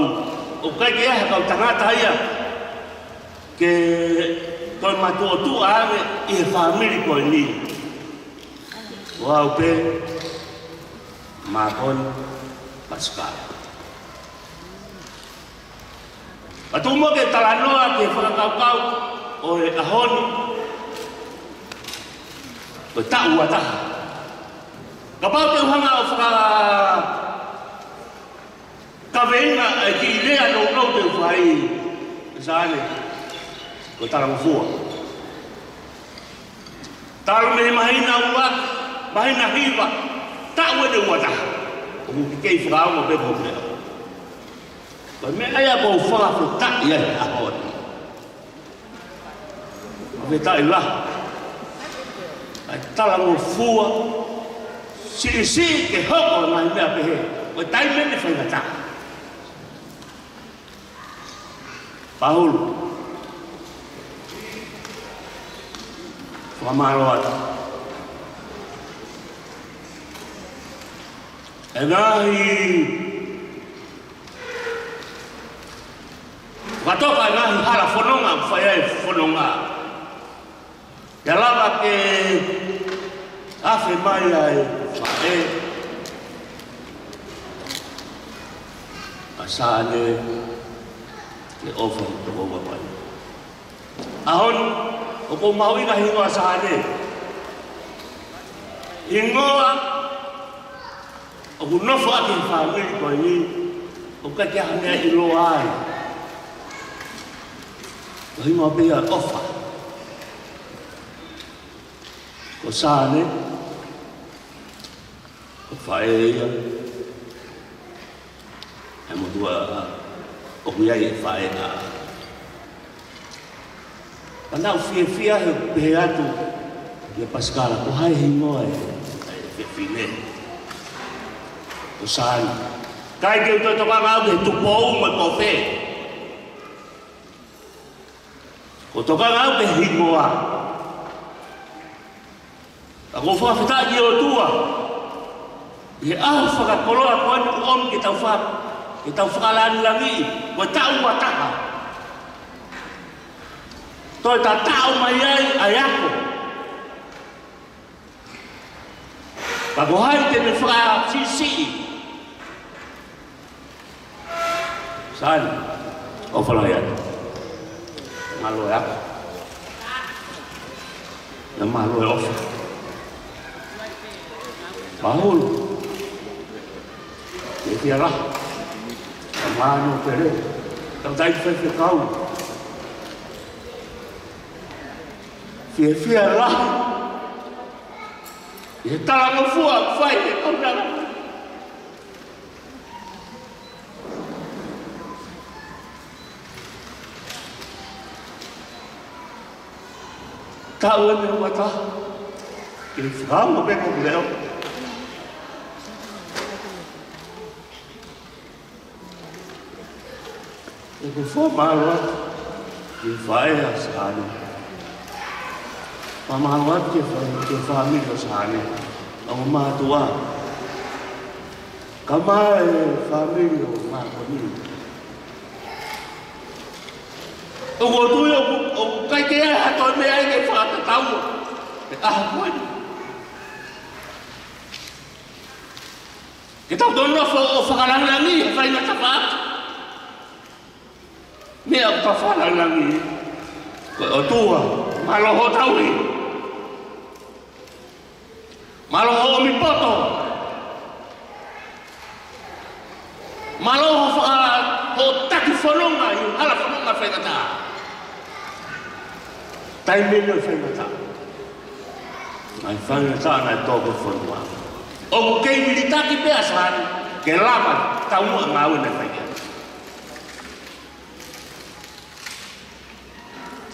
Ông cái kia cao tanga tay à. Cái con mà tu à cái family của ni. Wow pe Makon Pascal. Atu mo ke talanoa ke whakakaukau o e ahoni. O tau ataha. Ka pau te uhanga o ka veinga e ki lea no te whai. Saane. Ko taramufua. Talo me mahina uak, mahina hiva. Tau e te uataha. O mu ki kei whakao mo pepo mea. Ko me aia ko whakafu tak ia e ahoni. Me tai la. Ai taramufua. Si ke hoko mai mea pehe. Ko tai mene whaingata. Paul. Whamaro ata. E ngahi. Watoka e ngahi hala whanonga whaiai whanonga. Ia lava ke awhi mai ai whae. Asane. Le ofa to go pai. Ahon o ko maui ka hingoa sahane. Hingoa o ku nofo ake whamiri koe ni o ka kia hanea i lo ai. O hingoa pia ofa. Ko sahane o whaeia e mo dua o kuia i whae a. Panau fia he pehe atu ia Pascala, ko hai hingoa e whine. O sāni. Kai ke uto toka ngau ke tupou me ko whe. Ko toka ngau ke hingoa. A ko whawhita i o tua. I ahu whakakoloa koe ni om ke tau whaka. Ke tau whakalani langi, ko tau ataha. Toi ta tau mai ai ako. Pa ko hai te me whaka sisi. Sani, o whalai atu. Malo e ako. Na malo e ofa. Mahulu. E tia raha. Mano pere, tau tai whai kau. Fia la. E tala no fua whai e kau nara. Tau e me wata. Ke whakau mo peko leo. E ko fo malo ke fai a sane. Pa malo ke família sane. O matua. Kama e família ma ko ni. O tu o kai ke a to me ai ke fa ta tau. ko. Ke tau dono o whakarangi ni fai na tapa. Mea tawhana langi, o tua, maloho tauri, maloho o mi poto, maloho o taki whanonga, i hala whanonga whaingata. Tai mene o whaingata. Ai whaingata nai tōku whanua. O ko kei militaki pēa sāni, ke lama taumua ngā ue nei whaingata.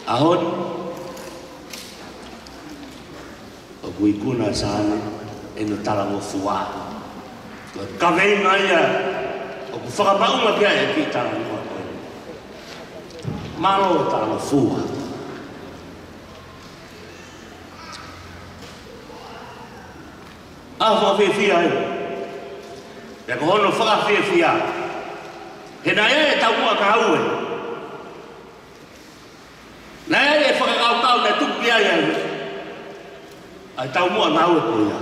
Ahon o kuikuna sāne e no tarango fuā. Ka veinga ia o ku whakapaunga pia e ki tarango koe. Malo o tarango fuā. Aho whawhiawhia e. E ko hono whakawhiawhia. He na e taumua ka haue. Nai e whakakau na tuki ai ai. Ai tau mua ngau e koia.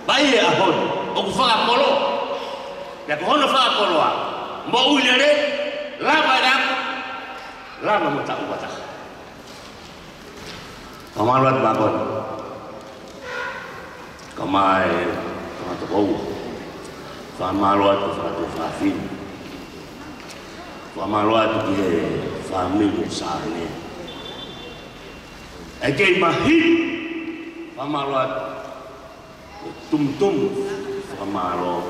Bai e ahon, o ku whakakolo. Ia ko hono whakakoloa. Mo uilere, lava e aku. lama mo tak ubata. Kamaluat bakon. Kamai tu kau. Kamaluat tu fafin. Kamaluat tu family sahne. Again mahit. Kamaluat tum kamalo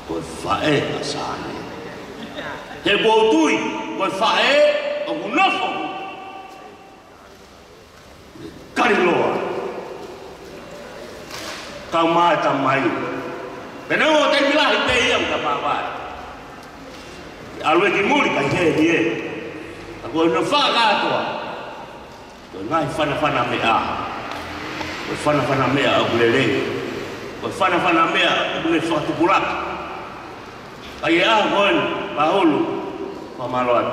ko fae sahne. He botui ko fae o nofo. Kariloa. Kamata mai. Pero te milahi te iam kapapa. Alwe di muri ka he die. Ako no fa ka to. To ngai fana mea. Ko fana mea o lele. Ko fana mea o le fa tu bulak. Ai gon Paulu Pamaloat.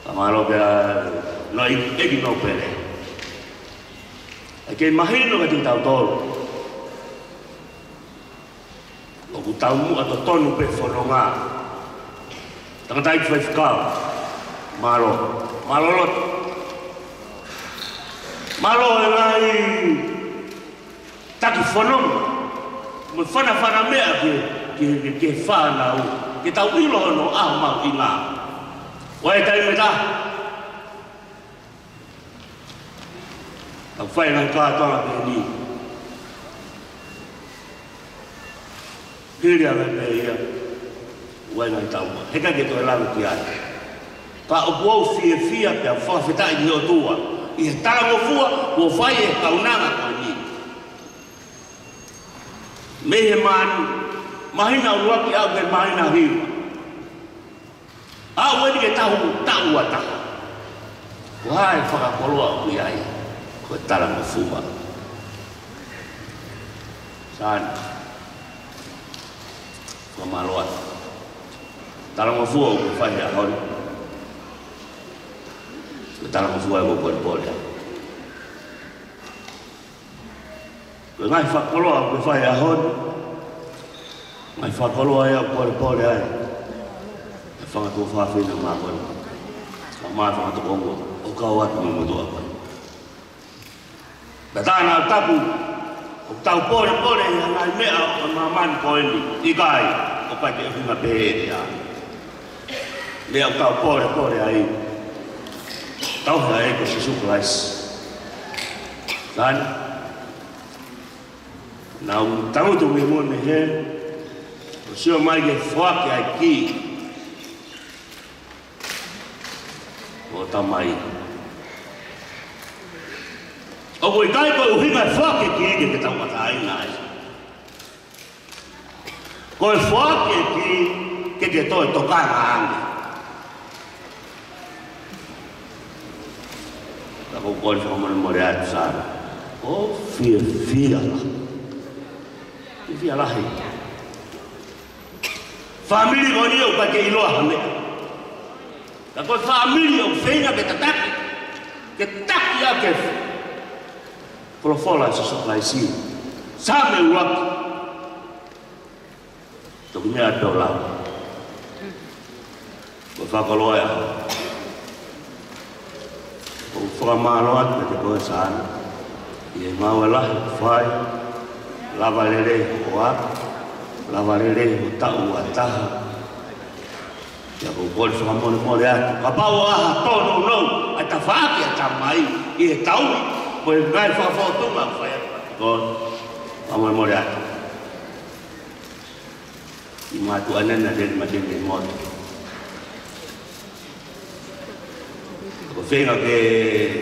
Pamalo ka no egi no pele. Ai ke mahino ka tau tolo. O tau mu ato tonu pe fononga. Tangatai fai fikau. Malolot. Malo ngai taki fonong. Mo fana mea ke fana u. Ke tau ilo no mau inga. Wai tai meta. Tau fai nang ka tola ke ni. Kiri ala ia. Wai nang tau. Heka ke to la ki ai. Ka o bo fia pe fa feta i o tua. I tala mo fua o fai e kaunanga ko ni. Meheman mahina ua ki au ke mahina hiu. Au wadi ke tau ata. Wai whakakoloa kui ai. Ko tala mo fua. San. Kamaloa. Tala mo fua o fai a hon. Tala mo fua o pole. Ko ngai whakakoloa o fai a hon. Mai whakoloa e o pole ai. E whakatu whawhina mākona. Ka mai whakatu kongo. O kau atu mo motua koe. Na tāna tapu. O tau pole ngai mea o mamani koe ni. Ikai. O pai ke hunga pehere a. Lea o tau pole ai. Tau hea e ko se sukulais. Tāna. Nau tangutu me mo me he. Sio mai ke whake ai ki. O tamai. O koe kai koe uhinga whake ki ke tau matai nai. Koe whake ki ke toi tokanga ange. Tako koe whakamone more atu sara. O fia la. Fia la hei. Family ko ni o pa ke iloa hame. Ka ko family o feinga ke tataki. Ke taki a ke. Profola sa supply si. Same uak. To me a dola. Ko fa ko loya. Ko fa maloat ke ko san. Ye mawala fai. Lava lele uak. Lavarere o tau ataha. Ia ko kore whakamone mole atu. Ka pau aha tono nou. Ai ta whaaki a tamai. I he tau. Ko e ngai whawhautunga whai atu. Ko whakamone mole atu. I mātu anana rene matene moto. Ko whenga ke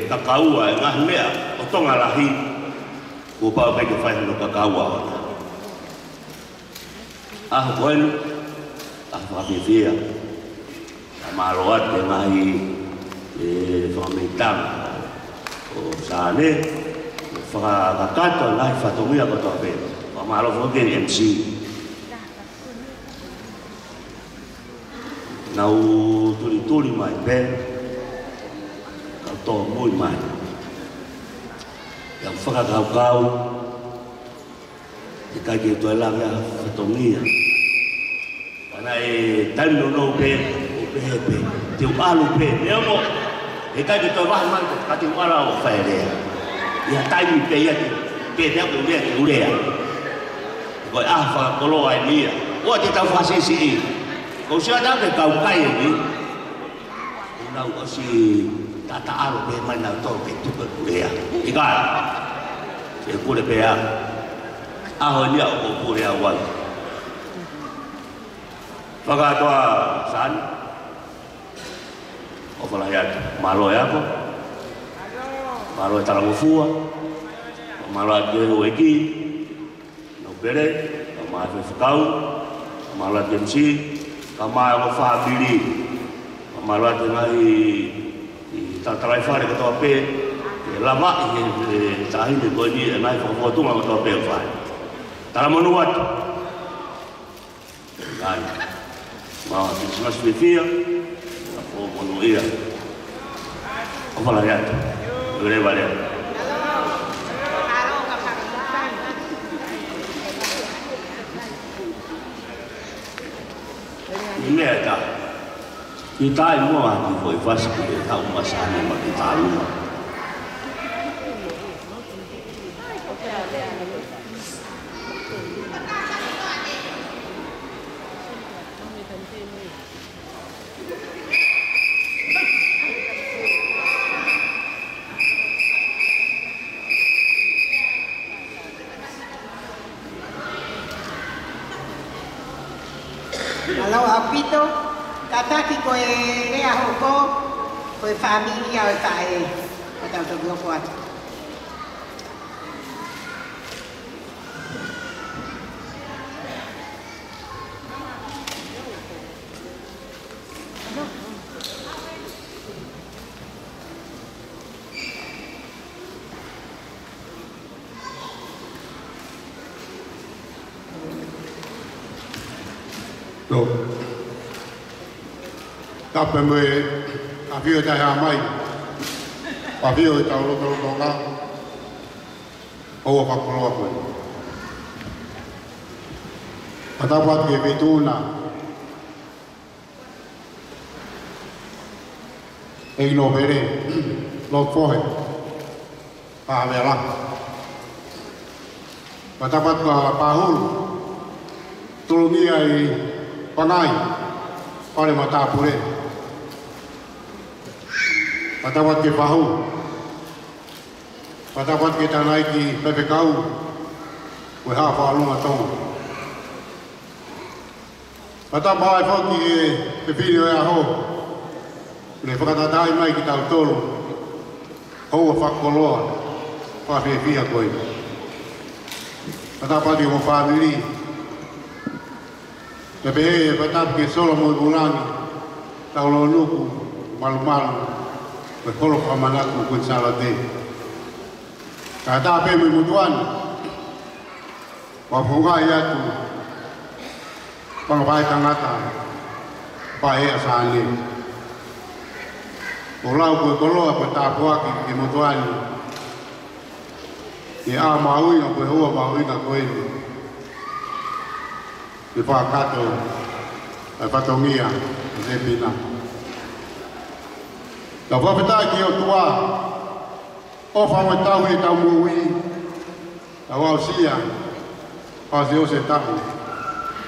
kakaua e ngahi mea. O tonga lahi. Ko pau kai ke whai no kakaua ona. Bueno, whakawhiwhia. Maroat ke ngahi whakamitang o sāne. Whakakato ngahi whatongia ko toa whena. Whamaro whakeri MC. Nau turi mai pe. Kau toa mui mai. Yang whakakau. Te kai ke toa langa whatongia. Ana e tanu no pe pepe, te alu pe, leo mo, e kai te toi wahi mai, ka te uara o whae rea. Ia taimi pe ia te, pe te aku lea te urea. Koi awha koloa e nia, oa te tau whasesi i. Kau sia tau ke kau kai e ni, nau osi tata aro pe mai nau tau pe tuka urea. I kai, e kure pe a, aho nia o kure a wai. Whakatoa sani, o whalahi atu, malo e ako, malo e taramufua, malo atu e ho eki, no pere, ka maa e whakau, malo atu MC, ka maa e mo whahabiri, ka malo atu ngai i tatarai whare katoa pe, e lama i tahine koe ni e nai whakapotunga katoa pe o whare. Taramonu atu, ngai. Mau Christmas fifia, o mono ia. O fala ya. Ure vale. Neta. Kita mo ati foi fácil que tá uma sana ma kita uma. Alau apito, tataki koe rea hoko, koe familia o tae, o tau toki hoko atu. Tape me a vio tai ha mai. Pa vio tau loto nga. O fa koloa koe. Ata pat ke vituna. E no vere lo fohe. Pa vera. Ata pat pa hul. Tolomia i panai. Pare mata pure. Patawat ke pahu. Patawat ke tanai ki pepe kau. We ha fa lunga tong. Patawai fa ki pe video ya ho. Le fa ta dai mai ki tau tolo. Ho fa koloa. Fa fe fia koi. Patawat ki mo family. Pepe patap ke solo mo bulani. Tau lo nuku malu-malu. Pe kolo kamanaku kun salate. Kata pe mo mutuan. Wa funga ya tu. Pangbai tangata. Pae asani. Olau ko kolo pe ta poaki ki mutuan. Ni a maui no pe hoa maui na koe. Ni fa kato. Ai patomia. Zepina. La whawhetai ki o tua, o whawhetau e tau mui, la wau sia, whase o se tapu,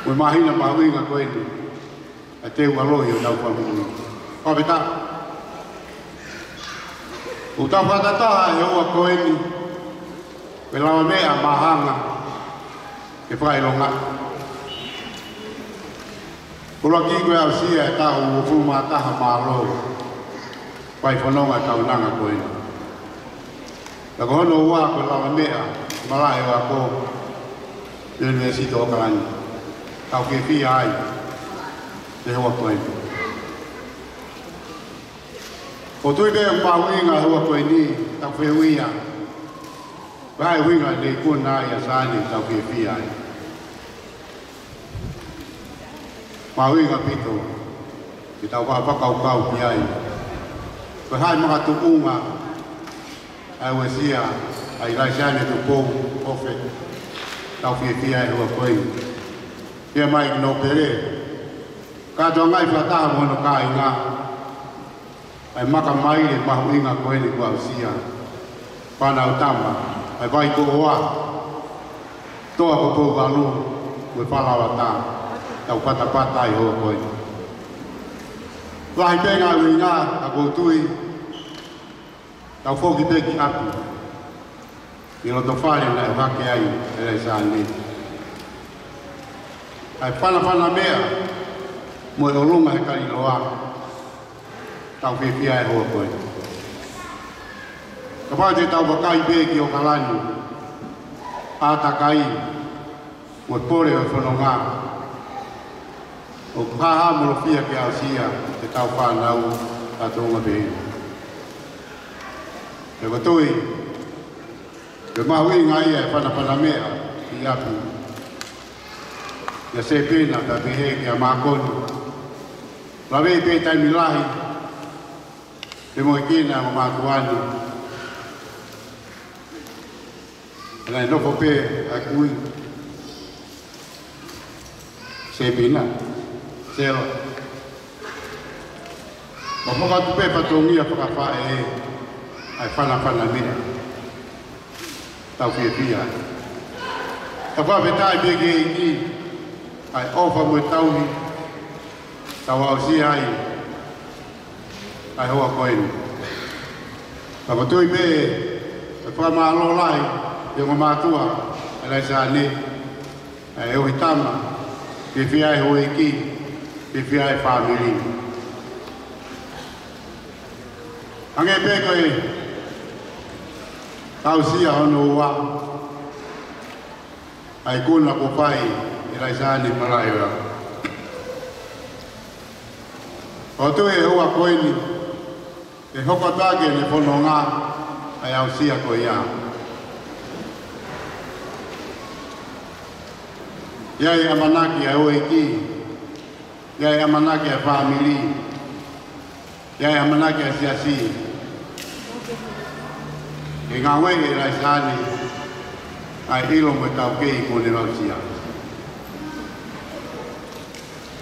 ui mahina mahuinga koeni, a te ualohi o tau whamui. Whawhetai. O tau whatataha e ua koeni, pe lawa mea mahanga, ke whaelonga. Kula ki koe au sia e tahu o fumataha maro. Pai whanonga tau nanga koe. La kohono ua ko lawa mea, malae wa ko, nene sito o karani. Tau ke fia ai, te hoa koe. O tui mea mpawinga hoa koe ni, tau whewia. Vai winga ne kuna ai asani tau ke fia ai. Mawinga pito, ki tau whakau ki ai. Ko hai mga tuunga ai wesia ai lai sane tu po ofe tau fia ai ho koi. Ia mai no pere. Katoa ngai whataha mono ka inga. Ai maka mai le mahu inga koe ni kua usia. Pana utama. Ai vai ko oa. Toa ko pou galu. Koe whalawa tā. Tau patapata i hoa koe. Wahi penga ui ngā a koutui. Tau whoki peki apu. I roto whare na e hake ai. Ele sa ni. Ai whana mea. Mo e olunga he kari loa. Tau whiwhia e hoa koe. Ka whate tau wakai peki o kalani. Ātakai. Mo pore o whanonga. O haha morofia ke ausia. Te tau whanau. Tātonga pehi. Te watui. Te mahui ngai e whana mea. I apu. Ia se pena ta pehe ki a mākonu. Lawe pe tai milahi. Te moe kina o mātuani. Ena e nofo pe a kui. Se pena. Sero. Ma whaka tupe patongia whakawhae e. Ai whana mea. Tau whia. Ta whawhetai peke e ki. Ai ofa mo tauhi. Tau au si ai. Ai hoa koeni. Ta matui me. E whamalo lai. E ngā mātua. E lai sa ne. E ohi tama. Pe whiai hoe ki. Pe whiai whamiri. Ange pe koe. Tau sia hono ua. Ai kuna ko pai. E lai sa ne marai ora. O tu e hoa koeni. E hoko tāke ne whono ngā. Ai au sia ko ia. Iai amanaki ai oe ki. Iai amanaki ai whamiri. Iai amanaki ai siasi. E ngā wei e lai sāni. Ai ilo mo tau kei kone rau sia.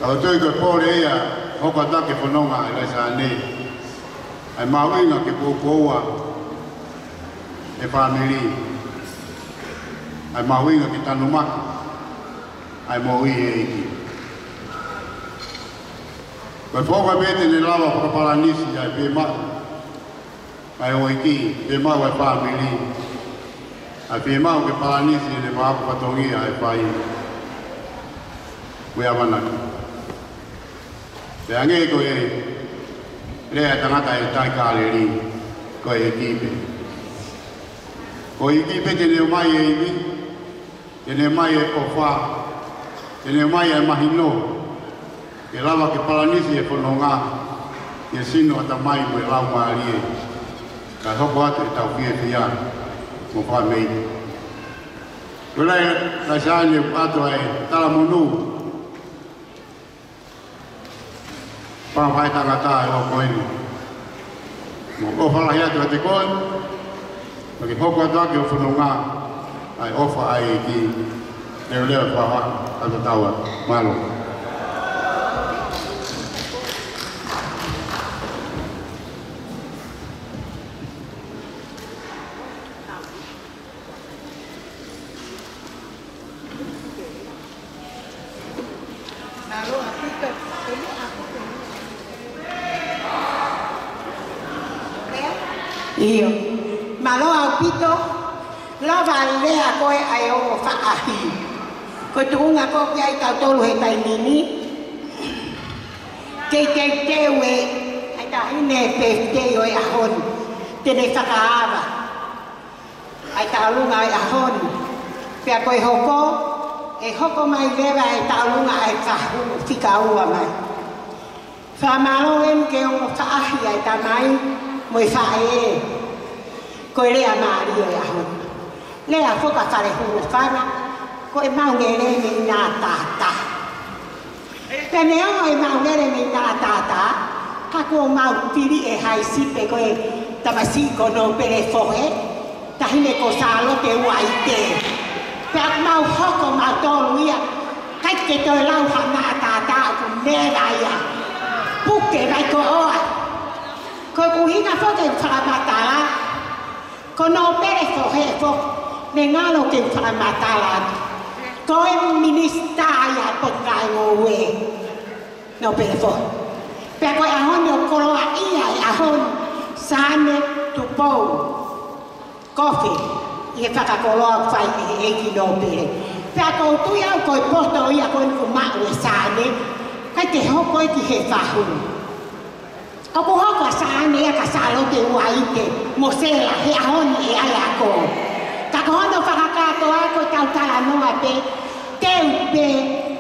Tau tui koe pōre ia. Hoka take whanonga e lai sāni. Ai mauinga ke pōpōua. E whamiri. Ai mauinga ke tanumaki. Ai mo i e iki. Koe whoka pete ne lawa whakaparanisi ai pe mau. Ai o iki, pe mau ai whamiri. Ai pe mau ke paranisi ne whaapu patongia ai whai. Koe awanaki. Te ange koe rea tangata e tai kāleri. Koe e kipe. Koe i kipe tene o mai e iwi. Tene mai e o wha. Tene mai e mahi no. E lawa ke paranisi e whanonga. E sino ata mai mo e lau maarie. Ka hoko atu e tau whia. Mo wha mei. Kulai lai sāne atu ai tala monu. Pāwhai tangata e o koeni. Mo o whalahi atu a te koen. Ma ke hoko atu ake o whanonga. Ai ofa ai e ki. Leo whaha. Ata taua, malo. Io. Malo au pito. Lo valea koe ai o whaahi. Ko tuunga ko kia i tau tolu he tai nini. Te ue. Ai ta hine te o e ahon. Tene whakaawa. Ai ta lunga e ahon. Pea koe hoko. E hoko mai lewa e ta lunga e kahu. Tika ua mai. Whamalo em ke o whaahi ai ta mai. Moi whae. Koe rea maari o e ahon. Lea whoka whare huru whana. Ko e maungere me nā tātā. Pene o e maungere me nā tātā, ka ko mau tiri e hai sipe ko e tamasiko no pere fohe, tahine ko sālo te uai te. Pea mau hoko mau tolu ia, kai ke toi lau ha nā tātā o nera ia. Puke vai ko oa. Ko kuhinga fo ke whakamatala. Ko no pere fo he fo. Ne ngalo ke whakamatala. Ko e minista ia po kai ngoe. No pere fo. Pea ko e ahon o koroa ia e ahon. Sane tupou. Coffee. Ia whakakoloa whai e eiki no pere. Pea kou tui au koi poto ia koi ku mau e sane. Kai te hoko e ki he whahuru. O ku hoko a sane ia ka salo te ua ike. Mo sela he ahoni e ai ako. Ka kohono whakakato a koi tau tala noa pe. Teu pe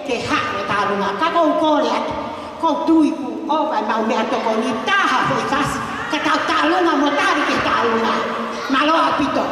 te hao tarunga. Ka kou kore atu. Kou tui ku o vai mau mea toko ni taha hoi kasi. Ka tau talunga mo tari ke talunga. Maloa pito.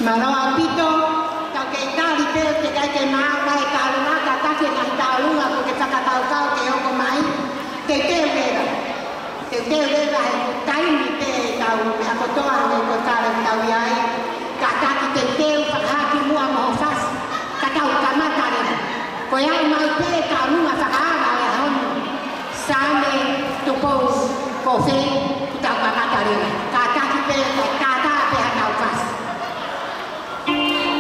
Manoa pito, ka ke tali peo te kai ke maa kai kalunga ka take ngai taulunga ko ke whakatau kau ke oko mai. Te teo rewa. Te teo rewa he taimi te tau me hakotoa hane ko tāra tau iai. Ka take te teo whakahaki mua moho whas. Ka tau kamata rewa. Ko iau mai pe taulunga whakaara e honu. Sane tupou ko whi ku tau kamata rewa. Ka take pe ka tātā pe hatau whas. Hey,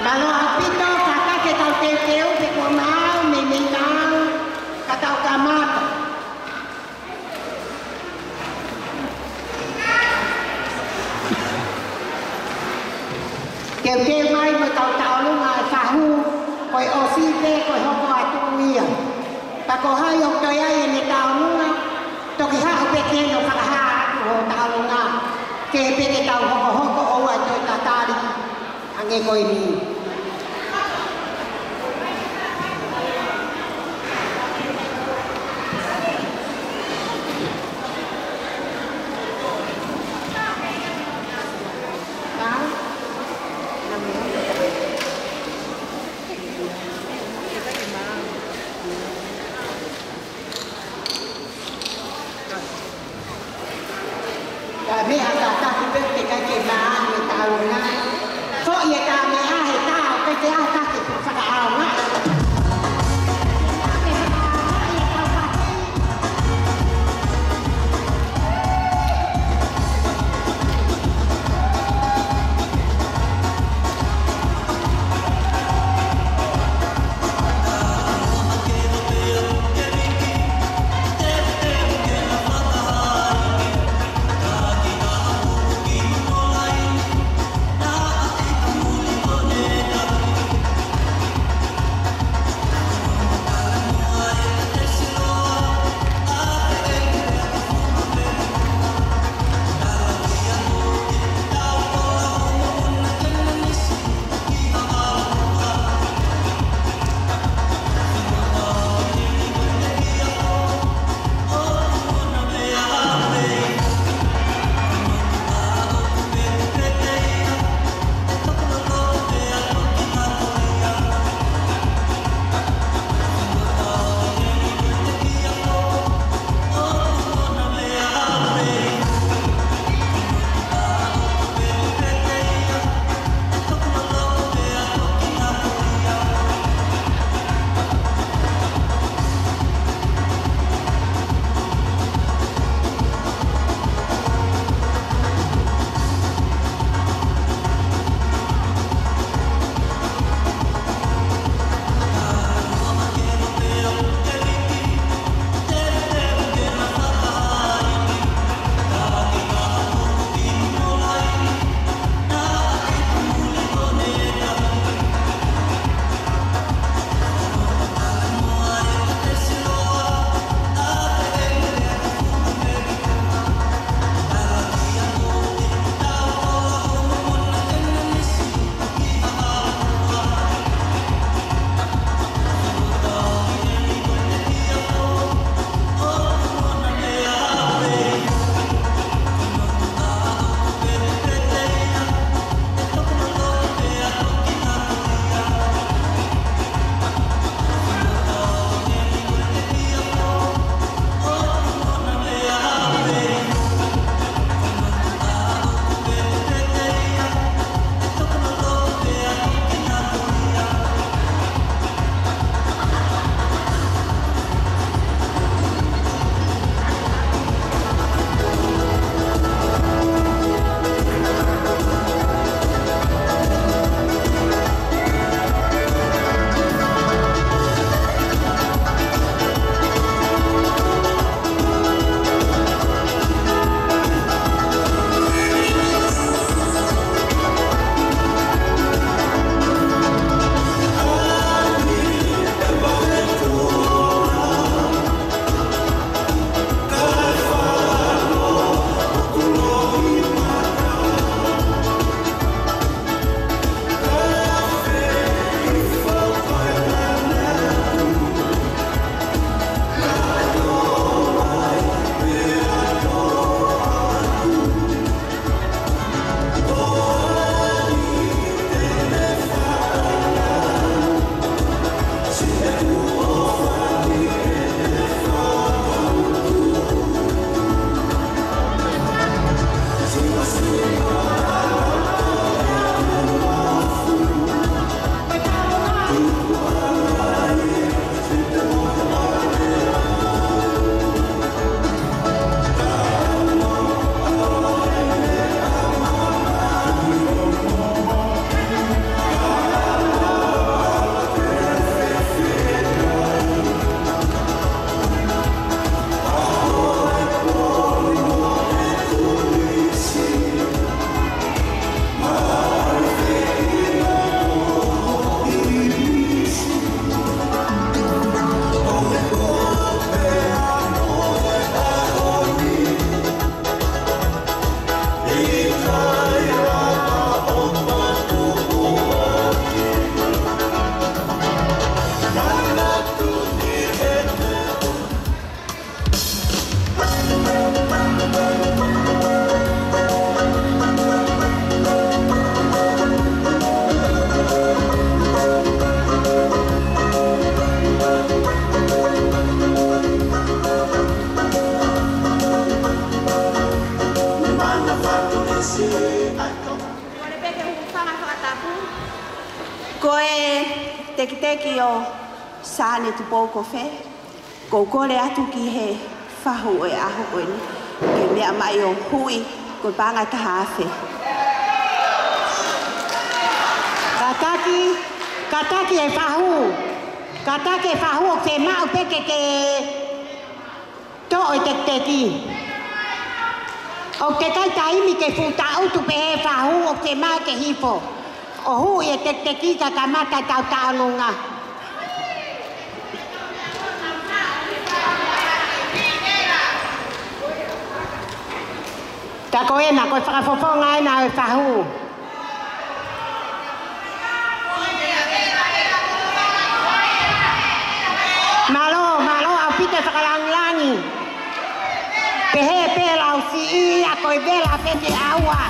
Kalau apito kata ke tau teu pe ko mau me me tau kata kamata. Kêu mai mà tàu lu mà sahu koi osi te koi hoko atu ia. Ta ko hai ok toi ai ni tau lu na. To ki ha pe ke no ka ha ho tau lu na. Ke pe ke tau hoko o wa toi ta tari. Ange koi ni. Kami agak tak boleh kita kena ni tahu na. So ia kami ah Koe teki o sāne tu pōko whe. Ko kore atu ki he whahu e aho koe ni. Ke mea mai o hui koe panga taha awhe. Kataki e whahu. Kataki e whahu o te mau peke ke to o te teki. O te kai taimi ke futa utu pe he whahu o te mau ke hipo. O hui e te teki ka kamata tau taonunga. Ta koe na koe whakafofonga e na e whahu. Malo, au pite whakalangilangi. Pehe pēla au si i a koe vela pete aua.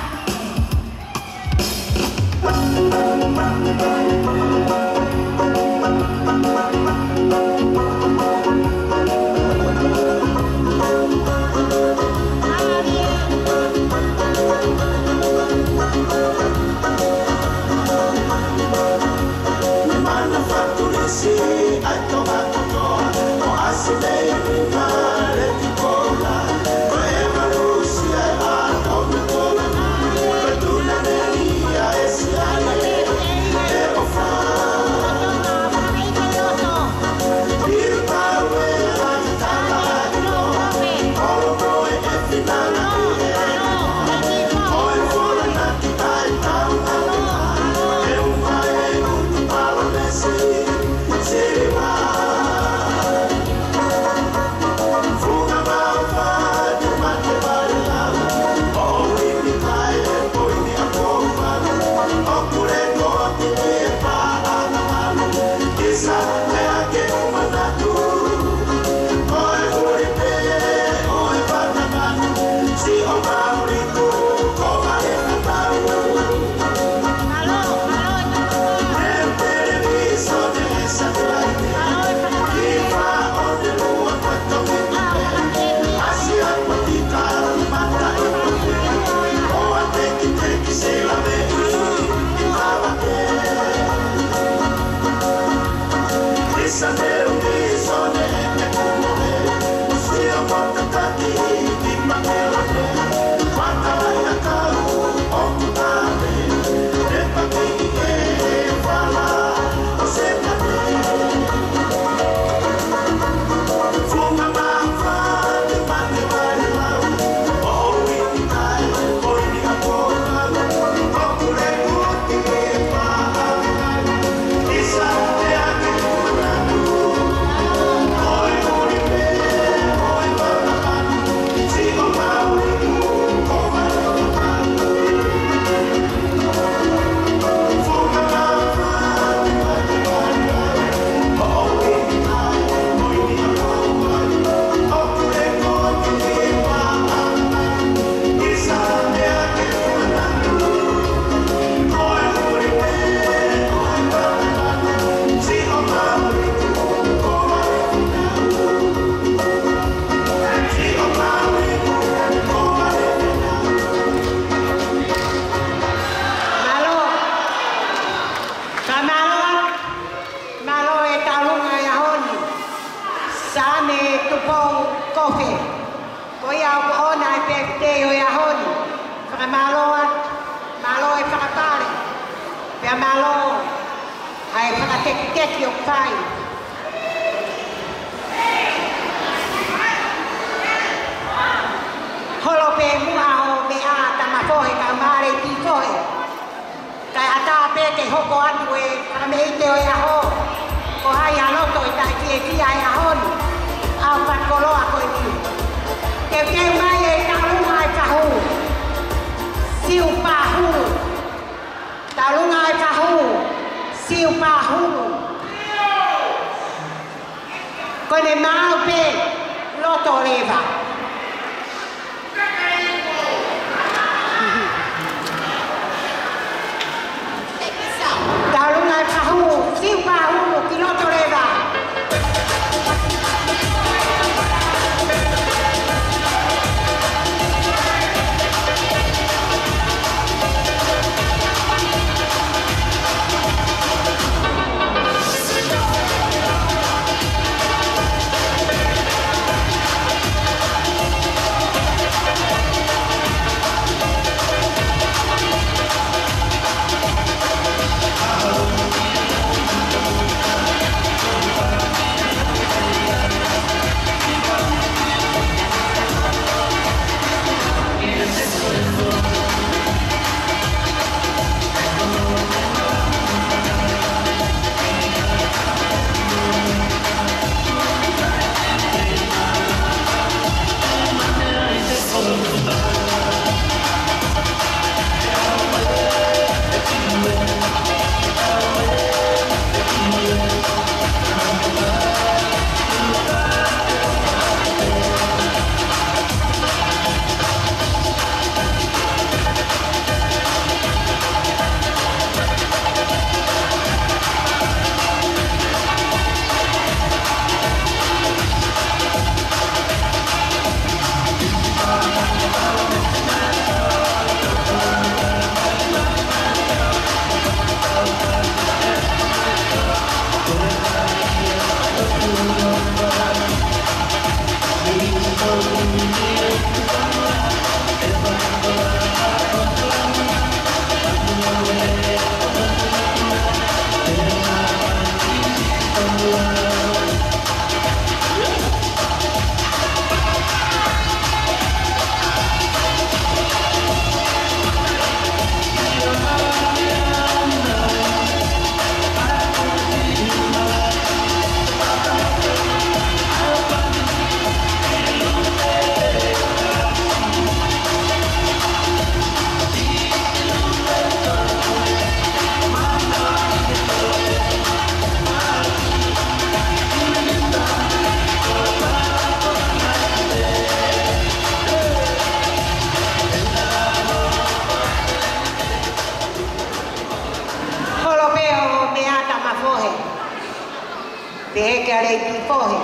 te he que harei ki pohe.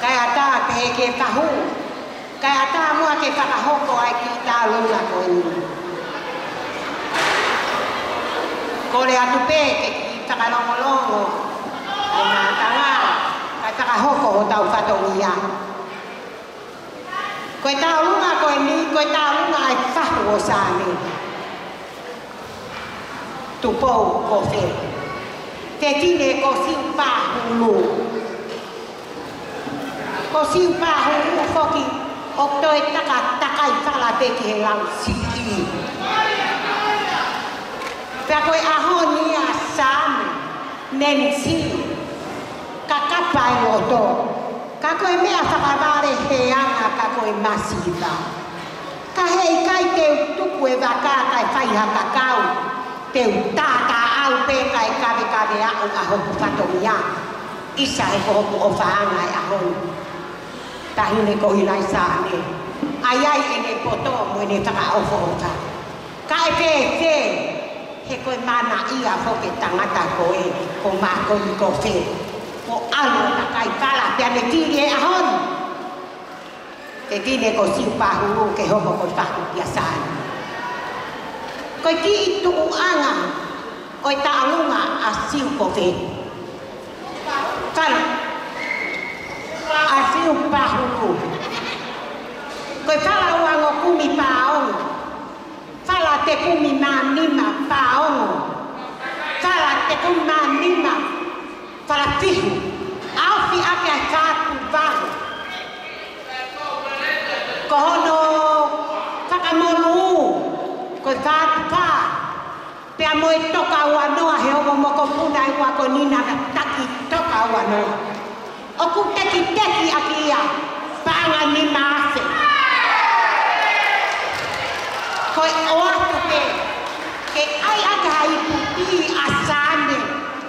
Kai ata te he ke kahu. Kai ata mua ke whakahoko ai ki tā luna ko ni. Ko le atu pē ke ki whakalongolongo. Ai nā tanga. Kai whakahoko o tau whatongia. Koe tā lunga koe ni, koe tā lunga ai whahu o sāne. Tupou ko whe. Te tine ko siu pāhulu. Ko siu pāhulu whoki o toi takai whala te ki he lau siki. Pea koe aho ni a sāne, nensi, ka kapai o tō. Ka koe mea whakaware he anga ka koe masiva. Ka hei kai teu tuku e wakātai whaiha kakau. Teu tātā au pē kai kawe au a hoku whatongia. Isa e hoku o whaanga e ahonu. Tahine ko hinai sāne. Ai e ne poto mo e ne whakaofo o ta. Ka e pē he koe mana ia hoke tangata koe. Ko mako i ko whe. Ko alo na kai kala pia ne tiri e ahon. Te tine ko siu pahuru ke hoko ko whaku pia sāne. Koe ki i tuu anga, koe ta alunga a siu ko whe. Kala, a siu pahuru. Koe whala uango kumi paongo. Whala te kumi manima paongo. Whala te kumi manima whala fihu. Awhi ake a kātu wahu. Ko hono whakamonu. Koe kātu pā. Pea moe toka ua noa he omo moko puna i wako nina na taki toka ua noa. Oku teki aki ia. Pānga ni maase. Koe oatu pe. Ke ai aka hai puti a sāne.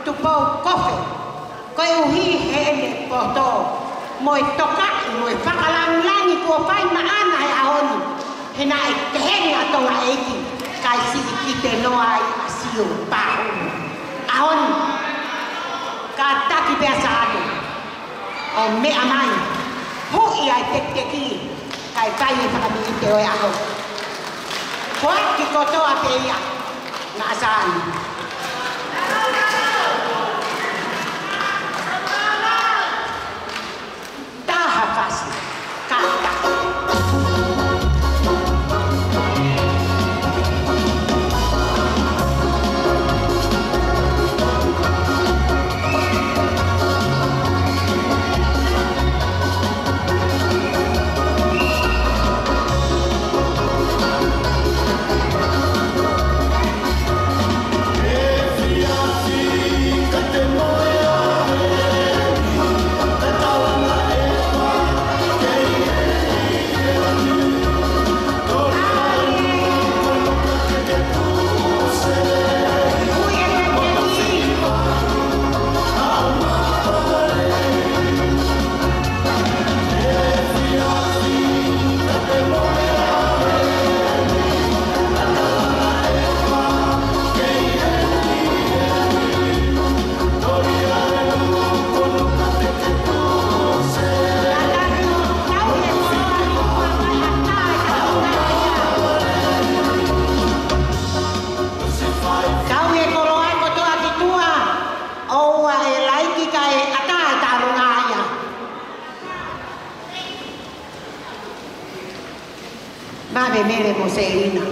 Tupou kofe. Koe uhi hene poto. Moe toka i moe whakalangi kua whai maana he ahoni. He nā e te henga tonga eiki. Kai siki ki te noa i a siu pāhu. Ahoni. Ka taki pea sāne. O mea mai. Hui ai te ki. Kai whai e whakami i te oe aho. Koe ki kotoa te ia. Ngā sāne. Taha whasi. Ka taki. Mave mere moseina.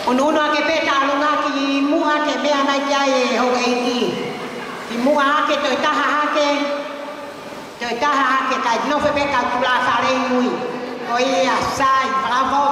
Uno ake peta alunga ki mua ke mea mai kia e ho eiki. Ki mua ake toi taha ake. Toi taha ake kai nofe peka tula whare mui. Ko ia sai, bravo.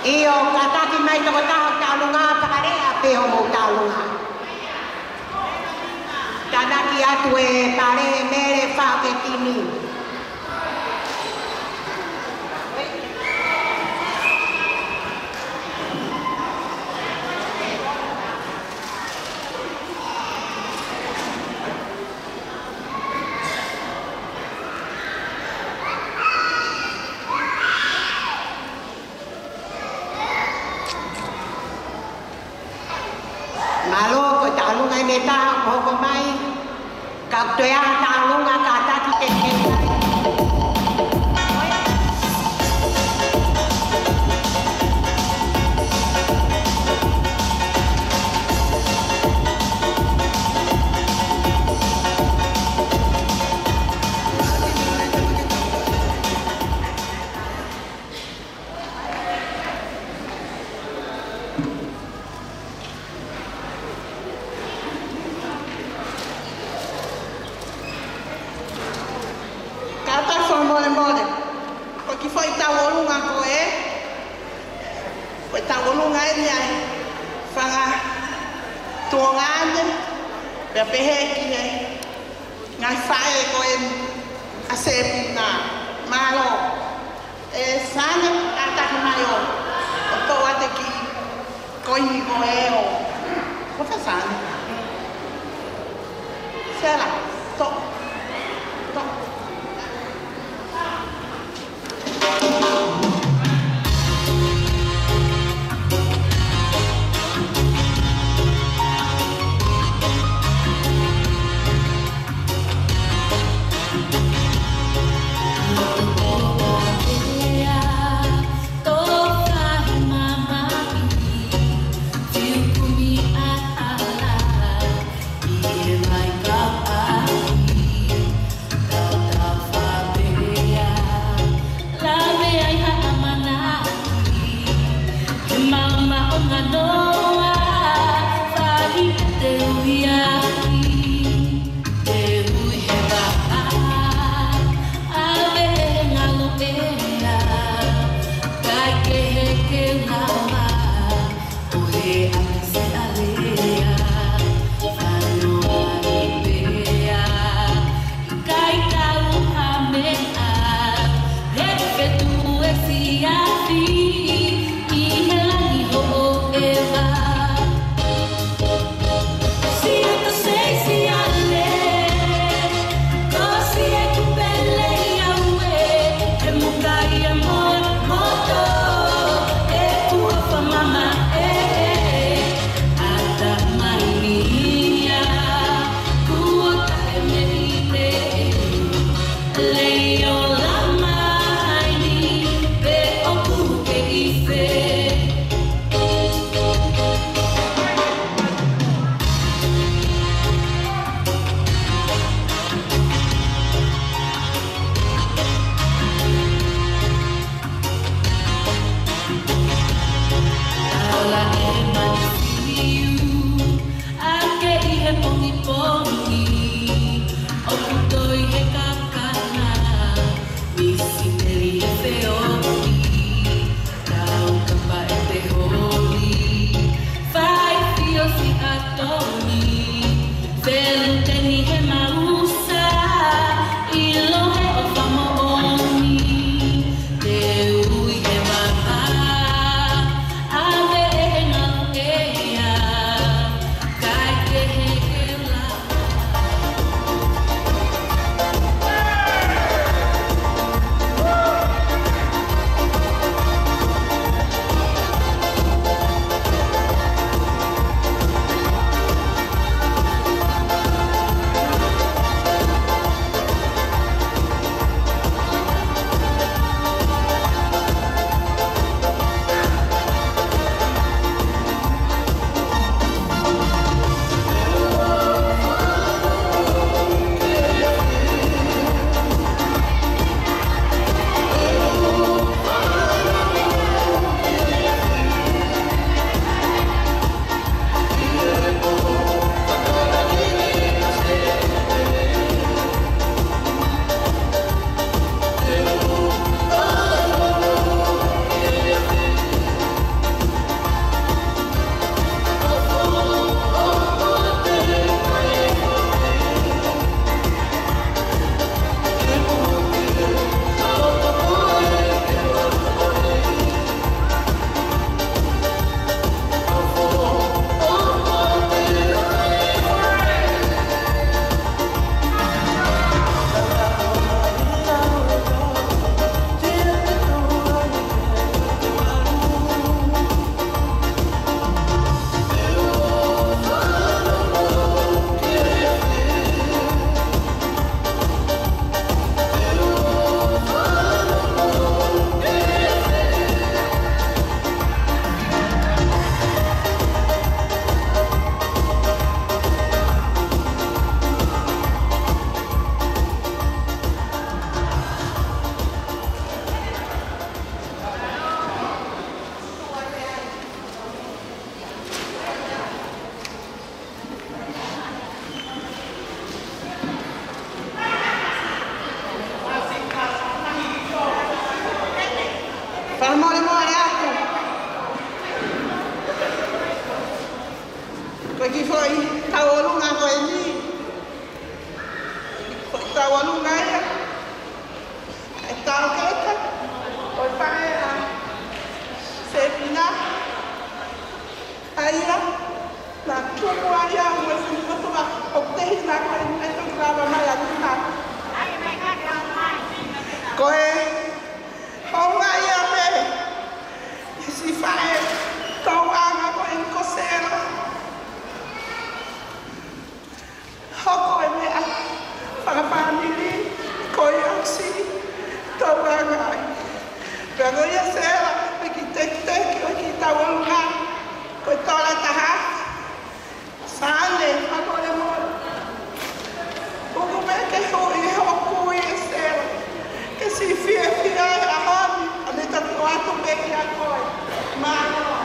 Io kataki mai toko taho taulunga pakarea peho mo taulunga. Tanaki atu e pare mere whake tini. Malo ko talunga ni taho hoko mai. Kaktoya talunga kataki teke. Porque foi taolunga ko e. Foi taolunga e ai. Fanga tuangane. Pe peheki e. Ngai fae ko e asepi na malo. E sane ataki mai o. O to ate ki koini ko e o. Ko fa sane. Sera. To. To. Leo la mani, pe oku ke ife. mole mole aku. Koe ki foi tawolunga koe ni. Foi tawolunga ia. E tau keta. Koe paera. Se pina. Aia. Na tua ia mo se mo toa. O te na koe ni to grava mai a tuna. Koe. O mai a me. Si fai. Tau anga koe en cosero. Hoko e mea, whakapāmiri, koi ausi, tau rangai. Pea koi a sera, me ki teki, o ki tawalunga, koi tola taha, sāne, hako e mora. Uku me ke hui, hoku i a sera, ke si fia e a hami, ane tatu atu me ki a koi. Mānoa.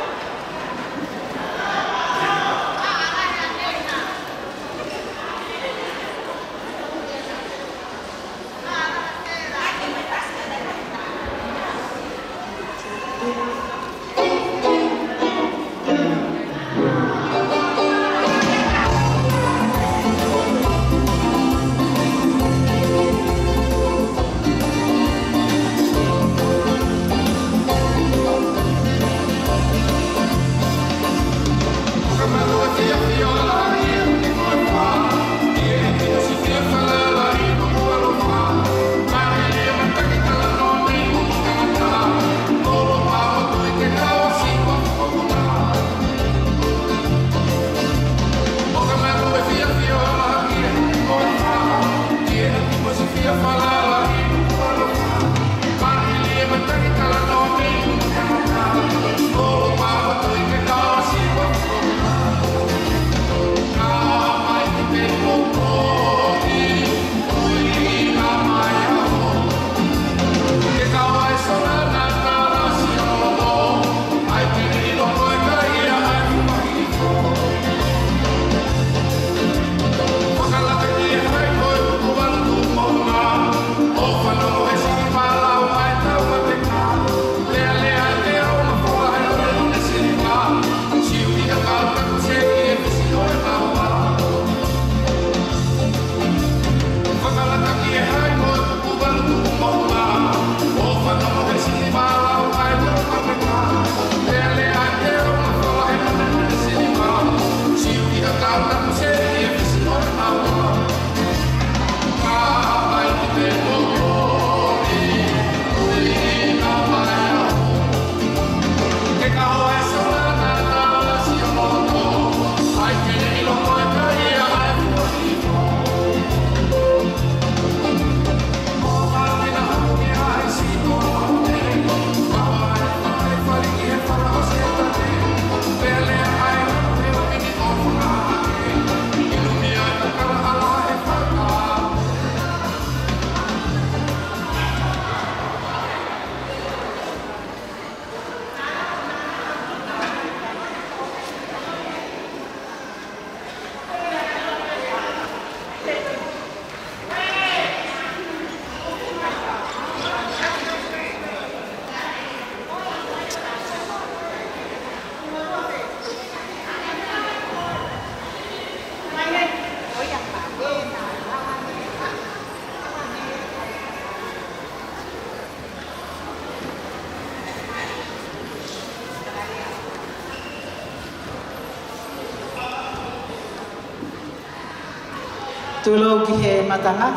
Tulau ki he matanga,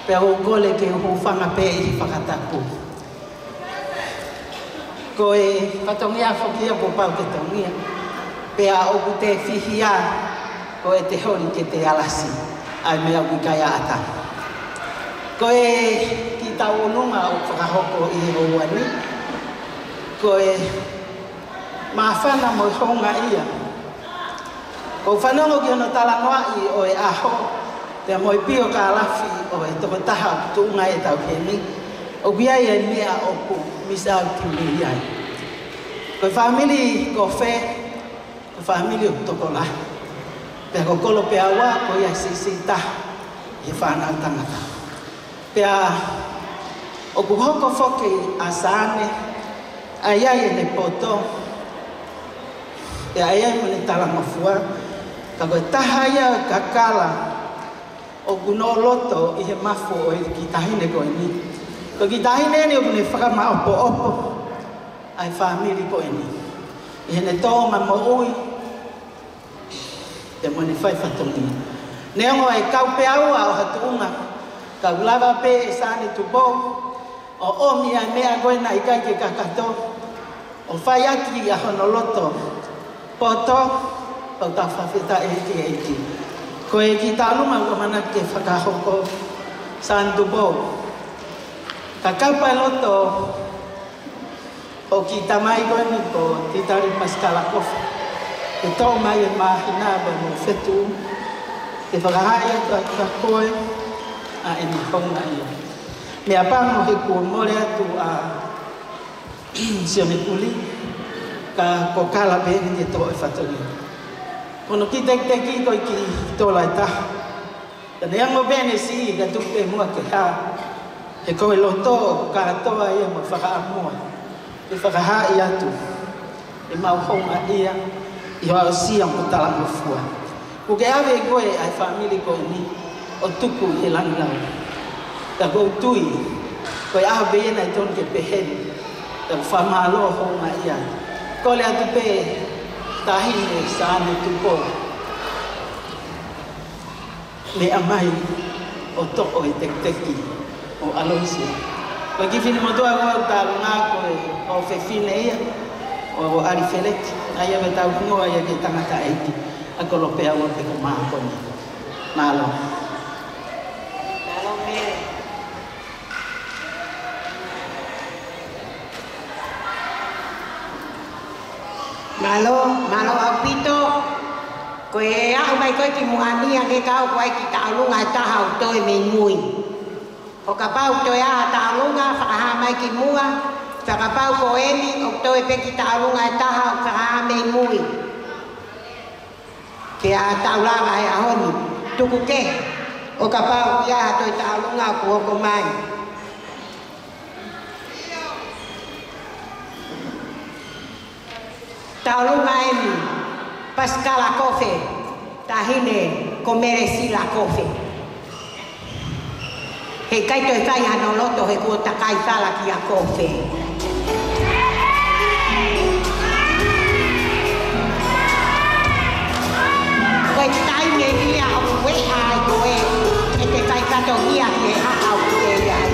pea o gole ke ho whanga pe i whakataku. Ko e whatongia whokia po pau ke tongia, pea o ku te whihia, ko e te hori ke te alasi, ai mea wikai ata. Ko e ki tau lunga o whakahoko i roani, ko e mawhana mo honga ia. Ko whanongo ki ono talangoa i o e aho, te moi pio ka lafi o e toko taha tuunga e tau kemi, o biai e mea o ku misa o tiuri ai. Ko family ko fe, ko family o toko la. Pea ko kolo pea wa ko ia sisita e whanau tangata. Pea o ku hoko foki a sane, ai ai ne poto e ai ai mone tala mafua ka koe taha ia kakala o kuno loto i he mafu o i ki tahine koe ni ko ki tahine ni o kune whakama opo opo ai whamiri koe ni i he ne tō ma mo ui te mone whai whatongi neongo ai kaupe au au hatuunga ka ulawa pe e sane tupo o omi ai mea koe na i kai ke kakato o whai aki i a honoloto poto o ta whawhita e ki ko e ki tāluma ua mana ke whakahoko sane tupo ka kaupa loto o ki tamai koe ni ko titari maskala kofa e tō mai e mahina ba mo whetu te whakahai atu a ka koe a e ni honga ia. Mea pango he kua more atu a sione puli ka ko kala beni te tō e whatongi. Kono ki teki koe ki tōla e taha. Ka neango bene si ka tupe mua ke ha. He koe loto ka toa ia mo whakaamua. E whakahai atu. E mau honga ia. I hoa o siang o tala mafua. Ko ke awe koe ai whamiri koe ni o tuku he langilau. Ta kou tui, koe aho beena i tonu ke peheni. Ta whamalo honga ia. Ko le atu pe tahine saane tupo. Me amai o toko e tek-teki o aloisia. Koe ki whini motua koe tālu ngā koe o whewhine ia. O ari feleti. Ai ave tau kungoa ia ke tangata eiti. A kolo pea ua pe ko maa koni. Malo. Malo mere. Malo au pito. Koe au mai koe ki muhamia ke kau koe ki taulunga taha u toi me mui. O ka pau toi a taulunga whakaha mai ki mua. Whakapau ko eni o toi pe ki taulunga taha u whakaha me mui. Ke a taulaga he ahoni. Tuku ke. O ka pau ki a toi taulunga ku hoko mai. Taulunga eni. Pascala kofe. Tahine ko meresi la kofe. He kai toi kai hano loto he kua takai sala ki a kofe. Koe tai me ia o we ai koe. E te kai kato ia ki e haka o koe ai.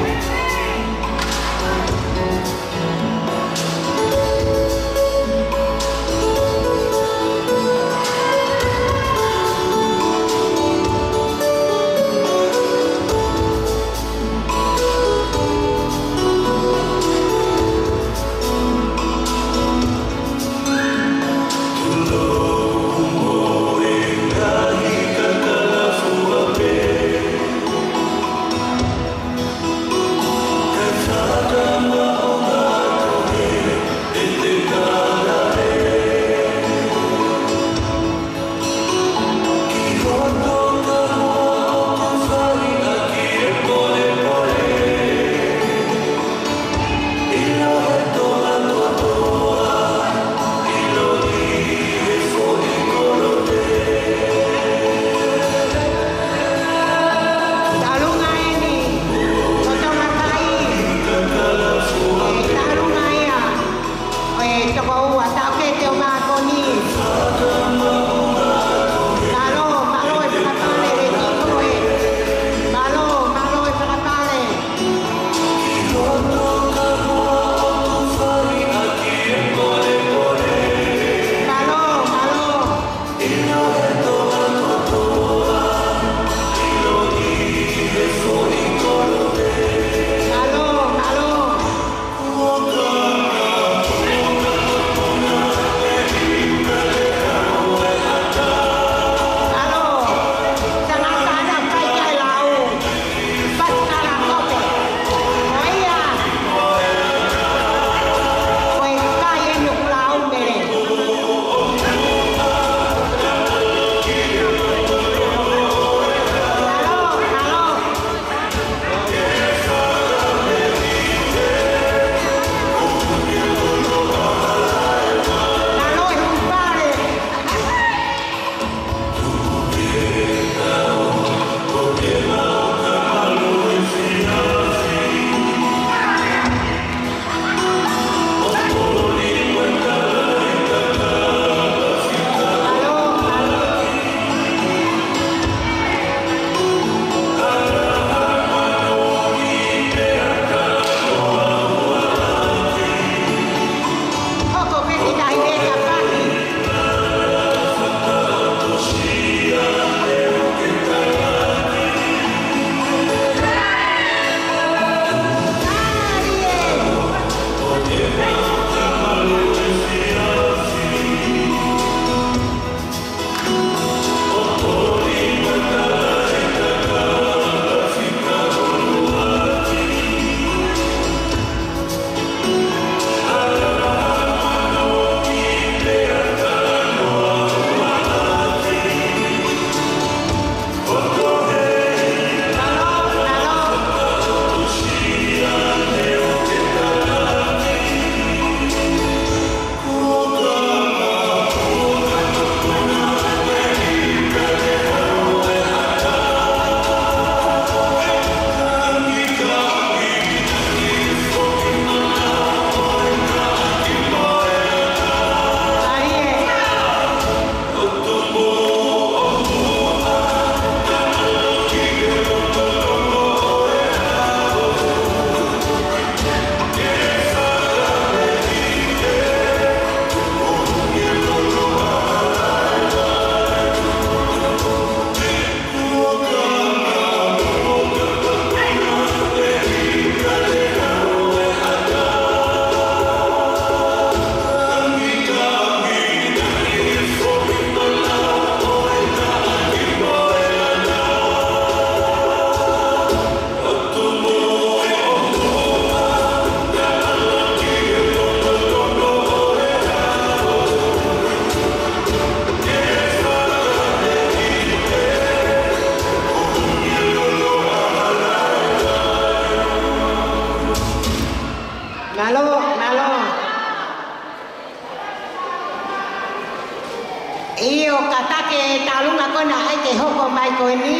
o katake talunga kona ai ke hoko mai ko ni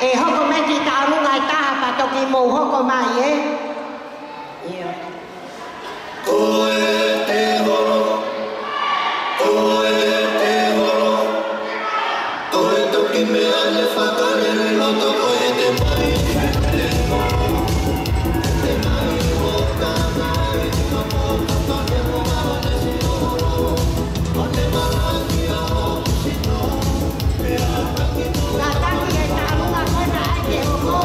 e hoko mai ki talunga taha pa toki mo hoko mai e ia Koe te horo, koe te horo, koe toki mea le whakarere loto koe te mai, te horo, te mai hoka mai, tomo kato te mua hone si horo, hone marangi a hoko si no, mea taki no. kataki e talunga kona ai ke hoko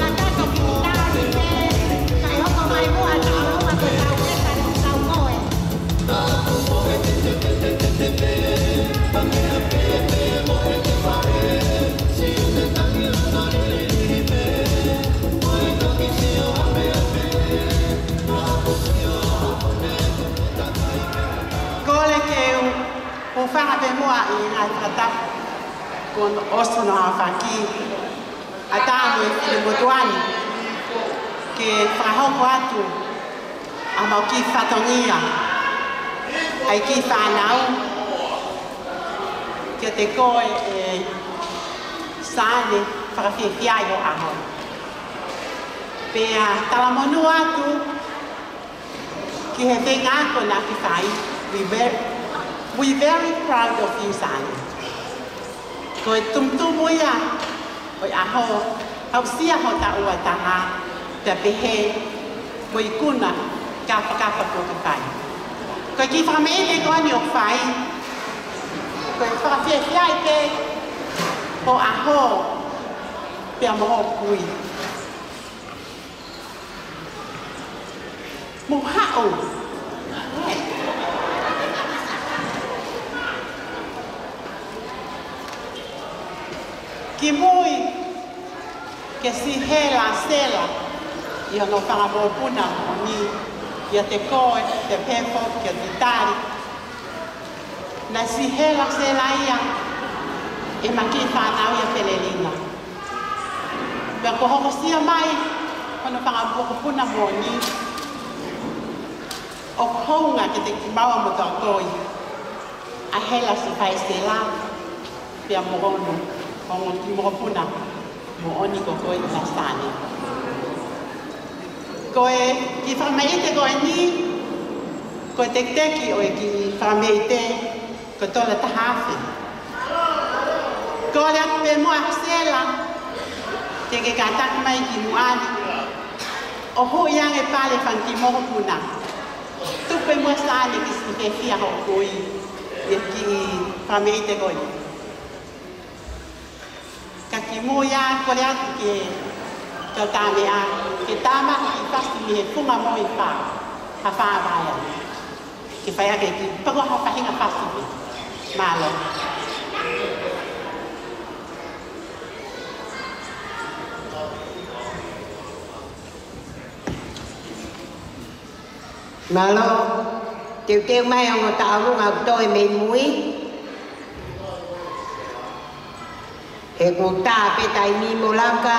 kataki ki tari te kai hoko mai mua talunga ko tau e tau koe Taku moe te pamea pe moe te whare, si o te tangi lana liri pe, moe toki si o hamea pe, taku si o hapone te takai pe. Kole ke o whanga te mua I ngai kata kon osono a whaki a tāmu e while motuani ke whahoko atu a mau ki whatongia ai ki whanau kia te koe e sāne whakawhiawhiai o aho. Pea talamonu atu ki he whenga kona ki whai. We very proud of you, Sani. Koe tumtumu ia, oi aho, hau sia ho ta ua taha, te pehe, mo I kuna, kapa ko te whai. Koe ki whamene koe ni o whai, koe whakawhiawhiai te, ho aho, pea moho kui. Mo hao, Ki mui ke si hela sela I ono whangamopuna o ni ia te koe, te pepo, kia te tari. Na si hela sela ia e maki whanau ia pelelina. Pea ko hoko sia mai ono whangamopuna mo ni o kounga ke te kimaua mo tau toi a hela si whai sela pea mohono. Kong ti mo puna mo oni ko koe na sane. Koe ki whameite koe ni, koe te teki o ki whameite ko tola tahawhi. Koe le atu pe mua hasela, te ke katak mai ki muani. O hui yang e pale whan ki mo puna. Tupe mua sane ki si fia ho koe ki whameite koe. Ka ki mo ia kore atu ke tau tāne a, ke tāma ki pasti mi he punga mo I wha, ha wha vaya. Ke whai ake ki pago ha whahinga pasti mi, malo. Malo, teu mai o ngā tāurunga toi mei mui. He kutā petai mi molaka.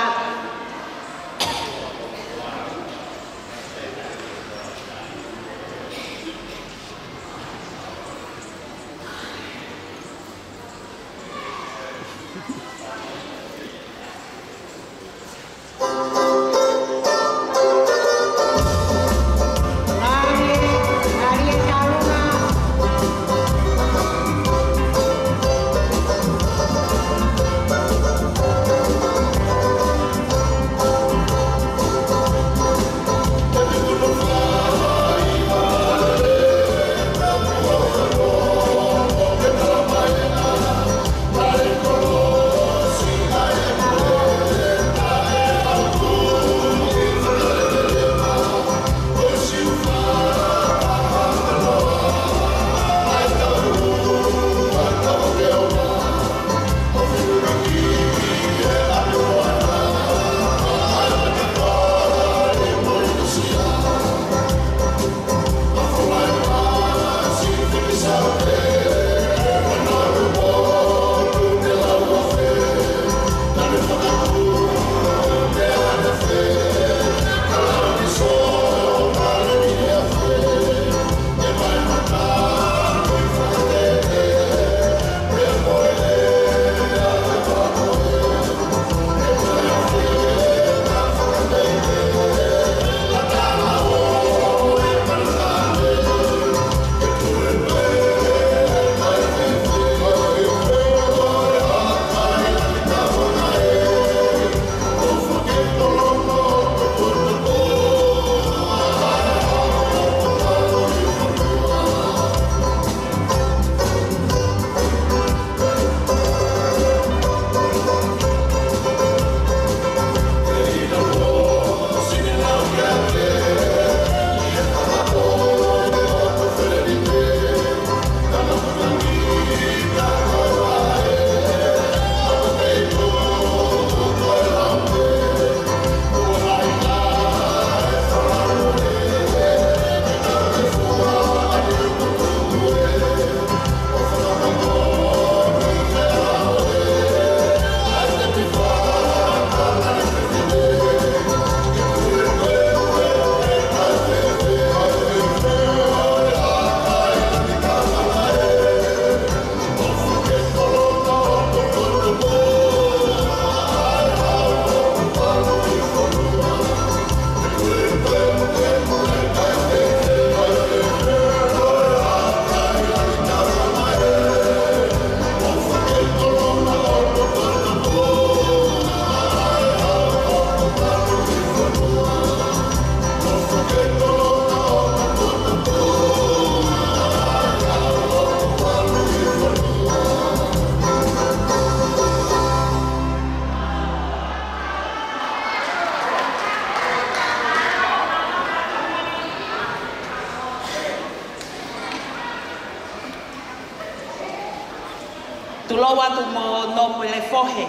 Tuloa tu mo no po le fohe.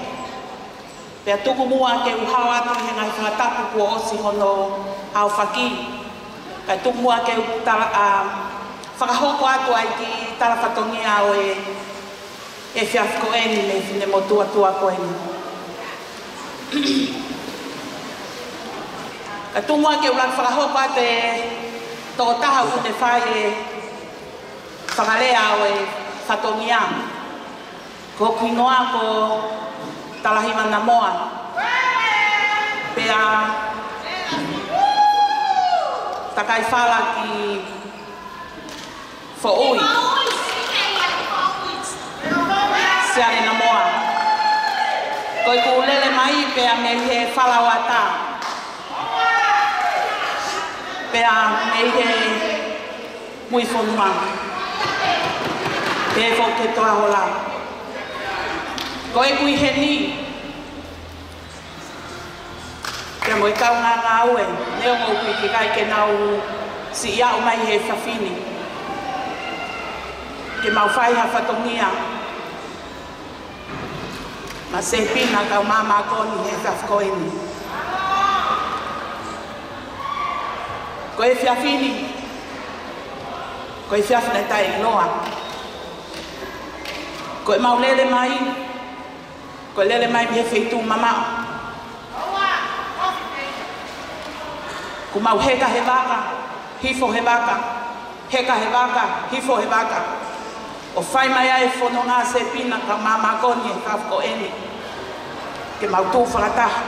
Pea tuku mua ke uhau atu he ngai whakatapu kua osi hono au whaki. Kai tuku mua ke whakahoko atu ai ki tala whatongi au e whiafko eni me whine mo tua ko eni. Kai tuku mua ke ulang whakahoko atu e tō taha une whai e whakalea au e whatongi au. Ko kuinoa ko talahima na moa. Pea takai whala ki fo'ui. Seane na moa. Koi ku lele mai pea me he whala wata. Pea me he mui whonua. Pea fo ke toa hola. Ko e kui he ni. Kia mo e kau ngā ue, neo ngō kui ki kai ke nau si iau mai he whawhini. Ke mau whai ha whatongia. Ma se pina kau māma koni he whawhkoini. Ko e whawhini. Ko e whawhine tai noa. Ko e mau lele mai. Ko lele mai me feitu mamao. Ku mau heka he waka, hifo he waka, heka he waka, hifo he waka. O whai mai ai whono ngā se pina ka mama koni e kawko eni. Ke mau tū whakataha.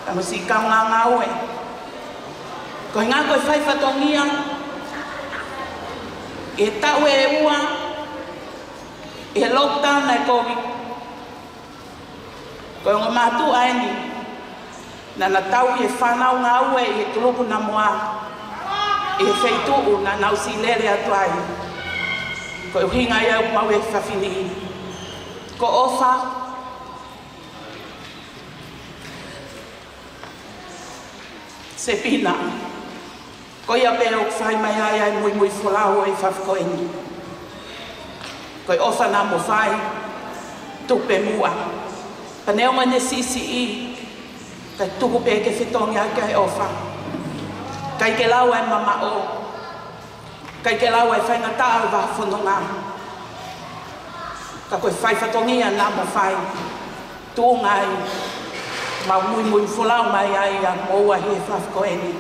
Ka musi kau ngā ue. Ko ngā koe whai whatongia. E tau e ua. E lockdown e COVID. Ko ngā mātu aeni, na tau i e whanau ngā ue i e turuku na moa, i e wheituu na nau si lere atu ai. Ko e uhinga i au mau e whawhini. Ko ofa, se pina. Ko ia pe o whai mai ai mui wholau e whawhkoeni. Ko e ofa na mo whai, tupe mua. Paneo mai ne CCE, kai tuku pe ke whitongi ai kai ofa. Kai ke lau ai mama o. Kai ke lau ai whainga tāu wa whanonga. Ka koe whai whatongia nā mo whai. Tū ngai, mau mui whulau mai ai a moua he whawhkoeni.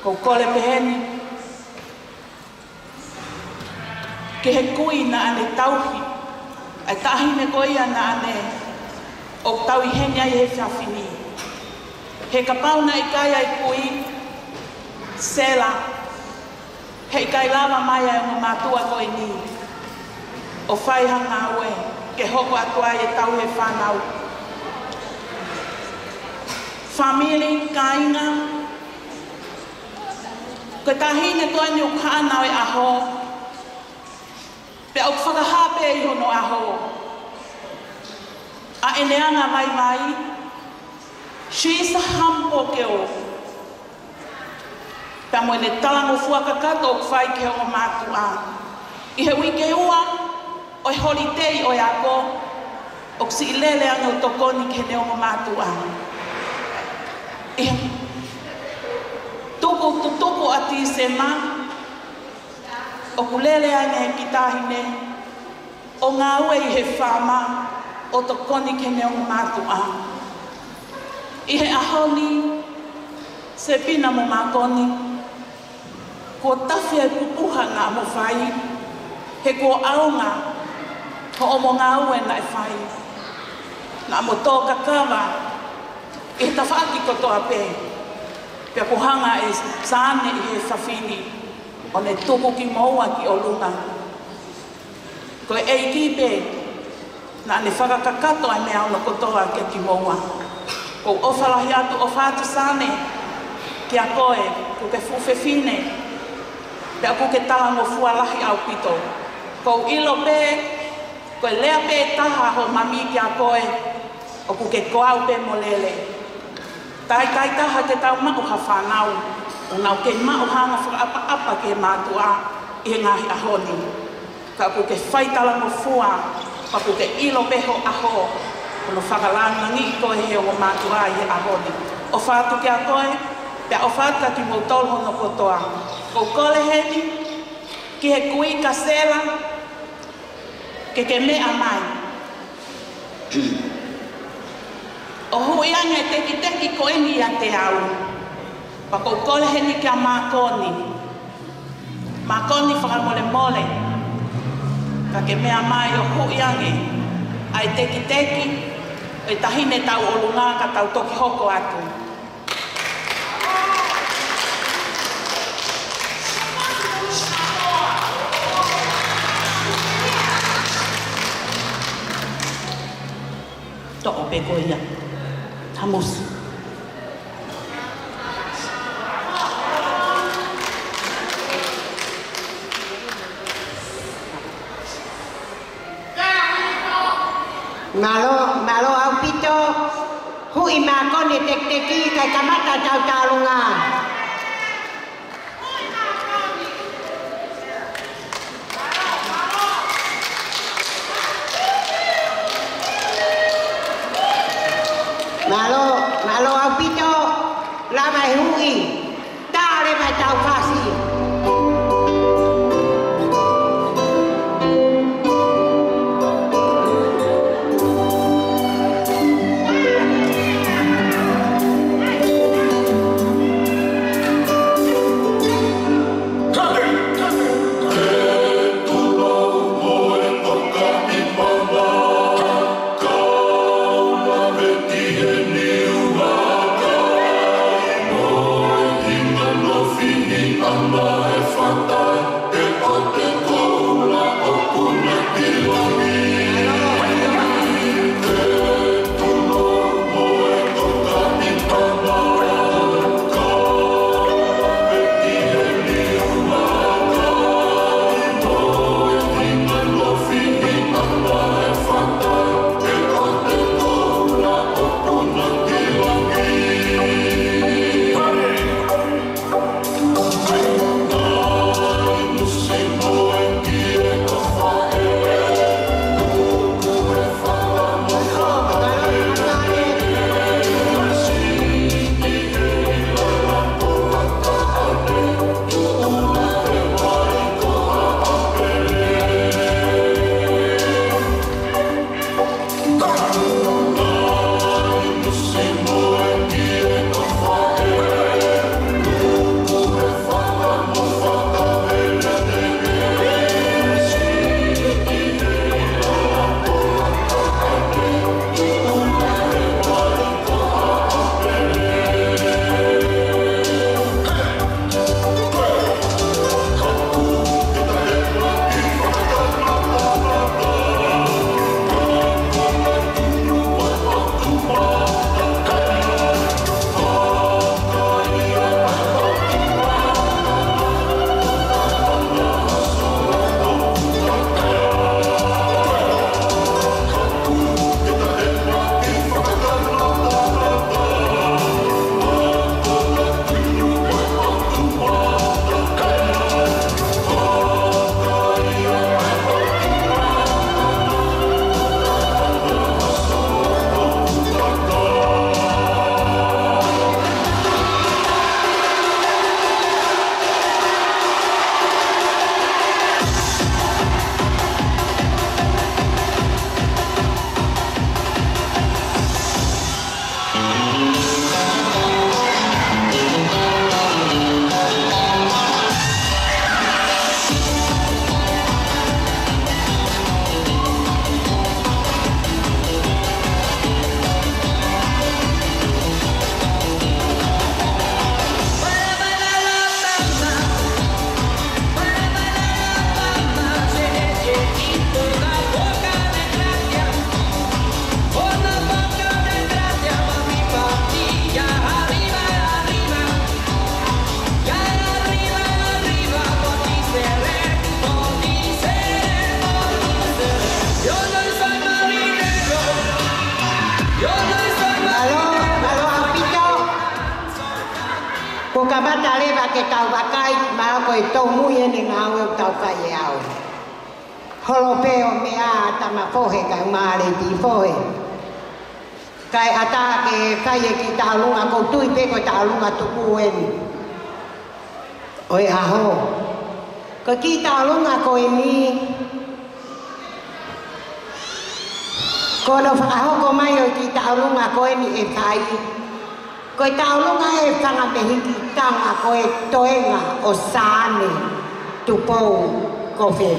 Ko kore peheni. Ke he kui na ane tauhi. Ai tahine koia na ane o tau i henya i he whiawhini. He ka pauna i kai ai kui, sela, he i kai lava mai ai o mātua koe ni. O whai hanga ue, ke hoko atu ai e tau he whanau. Family, kainga, ko tahine koe ni o kānau e aho, pe au whakahape i hono aho. A eneanga mai, she's a humble girl. Pea mo ne talango fuakakato o whai ke o mātua. I he wike ua, o e holiday o e ako, o si ilele anga o tokoni ke ne o mātua. I he tuku ati se ma, o kulele ane ki tahine, o ngā ue i he whama, o tokoni ke neo mātua. I he ahoni, se pina mo mākoni, ko tawhi ai pupuha ngā mo whai, he ko aunga, ho o mo ngā ue na e whai. Nā mo tō kakawa, i he tawhaki kotoa pē, pia kuhanga e sāne i he whawhini, o ne tuku ki maua ki o lunga. Ko e eiki pē, na ne whakakakato ai mea ono kotoa ke ki maua. Ko ofalahi atu o whātu sāne, ki a koe, ko ke fuwhewhine, pia ku ke talango fualahi au pito. Ko ilo pē, ko e lea pē taha ho mami ki a koe, o ku ke koau pē molele. Tai taha ke tau mau ha whanau, o nau ke mau hanga whakaapa ke mātua i ngahi ahoni. ka ku ke whaitala mo fua, ka ku ke ilo peho aho, kono whakalanga ngi koe he o mātua i ahoni. O whātu ki a koe, pia o whātu ki mo tolho no kotoa. Ko kole heni, ki he kui ka sela, ke mea mai. O hui anga e teki ko engi a te au. Pa ko kole heni ki a mākoni. Mākoni whakamole mole. Ka ke mea mai o hui ange. Ai teki, e tahine tau o lunga ka tau toki hoko atu. Toko pe ko ia. Hamus. Malo au pito. Hui makoni teki kai kamata tau talunga. Malo au pito. Lama hui. Tare mai tau kasi. Ko ka mata lewa ke tau wakai, ma ko i tau mui ene ngā au tau kai e au. Holopeo mea tama pohe kai mare ti pohe. Kai ata ke kai ki taulunga ko tui pe ko taulunga tuku eni. Oi aho. Ko ki taulunga ko eni. Ko no whakaho ko mai o ki taulunga ko eni e kai. Ko taulunga e whanga mehiki tanga ko e toenga o sane tupou ko whe.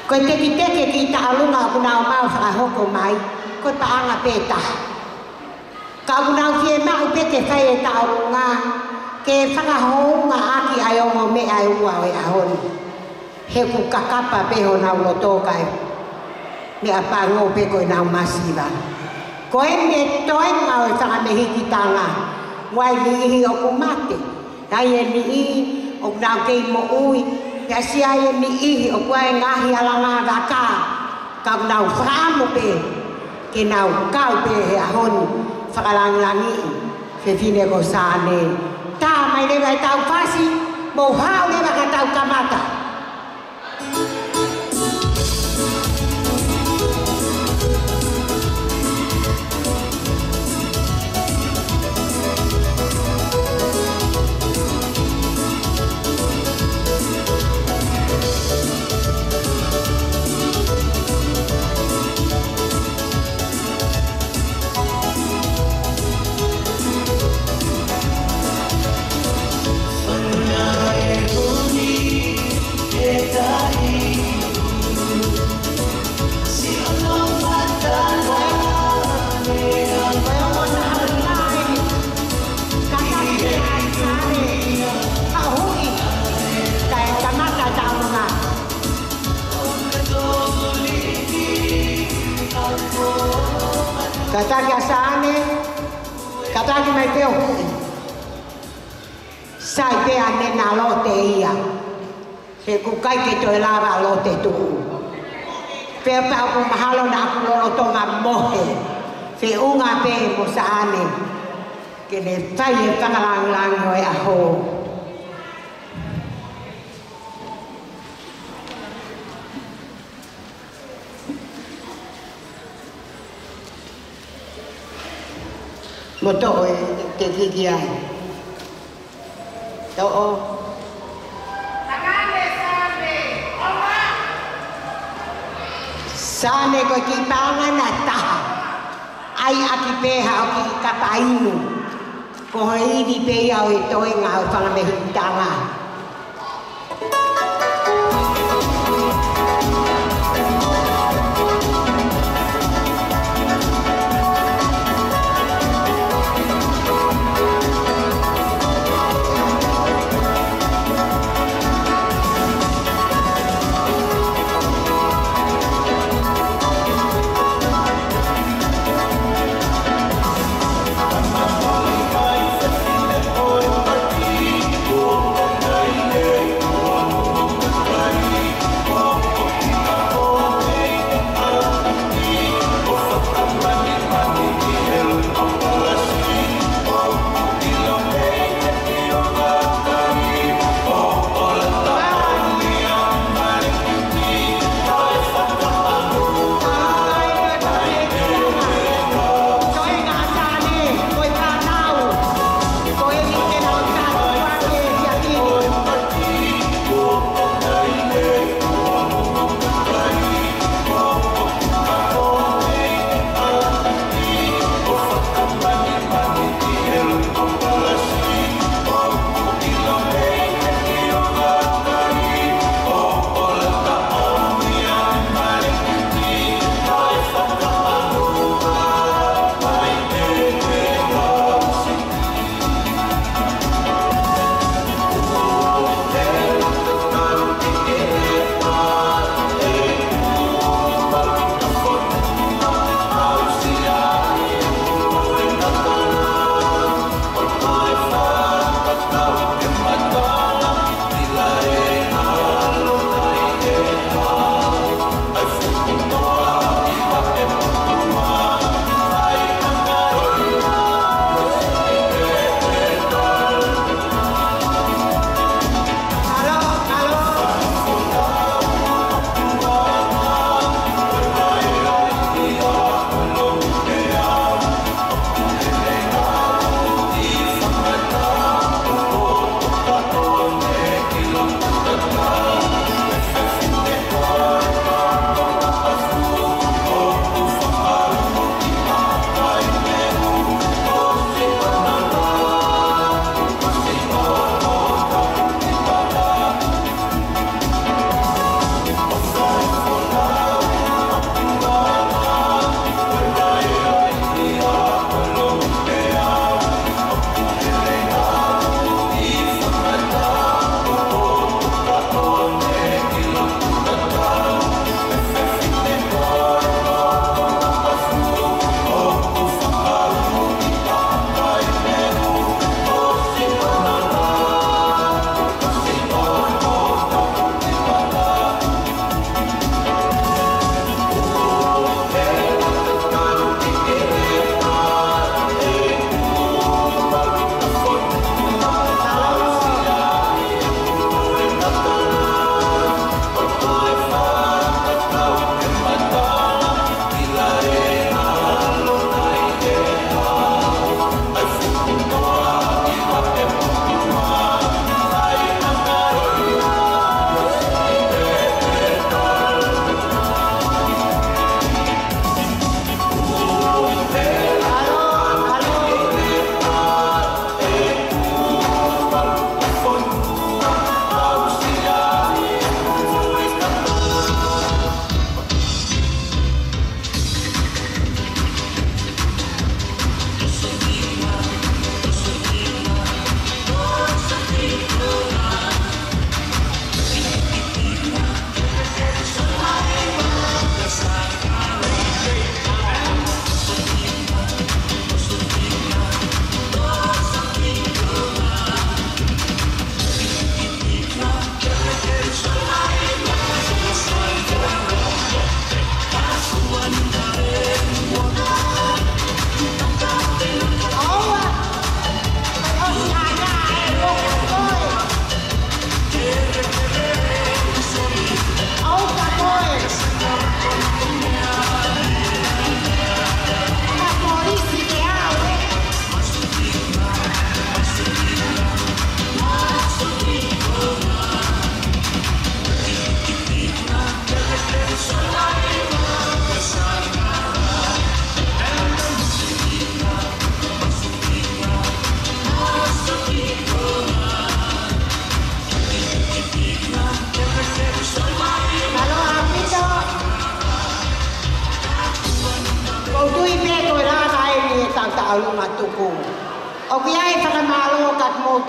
Ko te ki teke ki taulunga kuna o mau whakahoko mai, ko taanga pēta. Ka kuna o fie mau peke whai e taulunga, ke whakahounga aki ai ongo me ai ua o e ahoni. He ku kakapa peho nau lo tōkai, me a pāngo peko i nau masiva. Ko e me toenga o e whakamehiki tanga, wai ni ihi o kumate, ai e ni ihi o nau kei mo ui, ya si ai ni ihi o kuai ngahi alanga waka ka nau whaamu pe ke nau kau pe he ahoni whakalangi fe fine ko sāne tā mai lewa e tau whasi mo hao lewa ka tau kamata Kataki asane, kataki mai peo hui. Sai pe ane na lote ia. He kukai ke toi lava lote tuku. Pe pa ku mahalo na ku lono tonga mohe. Fe unga pe mo saane. Ke ne tai e whakalang lang hoi aho. Moto e te kiki ai. Tau o. Sane ko ki panga na taha. Ai aki peha o ki kapainu. Ko hoi di peha o e toenga o whangamehitanga. Oh,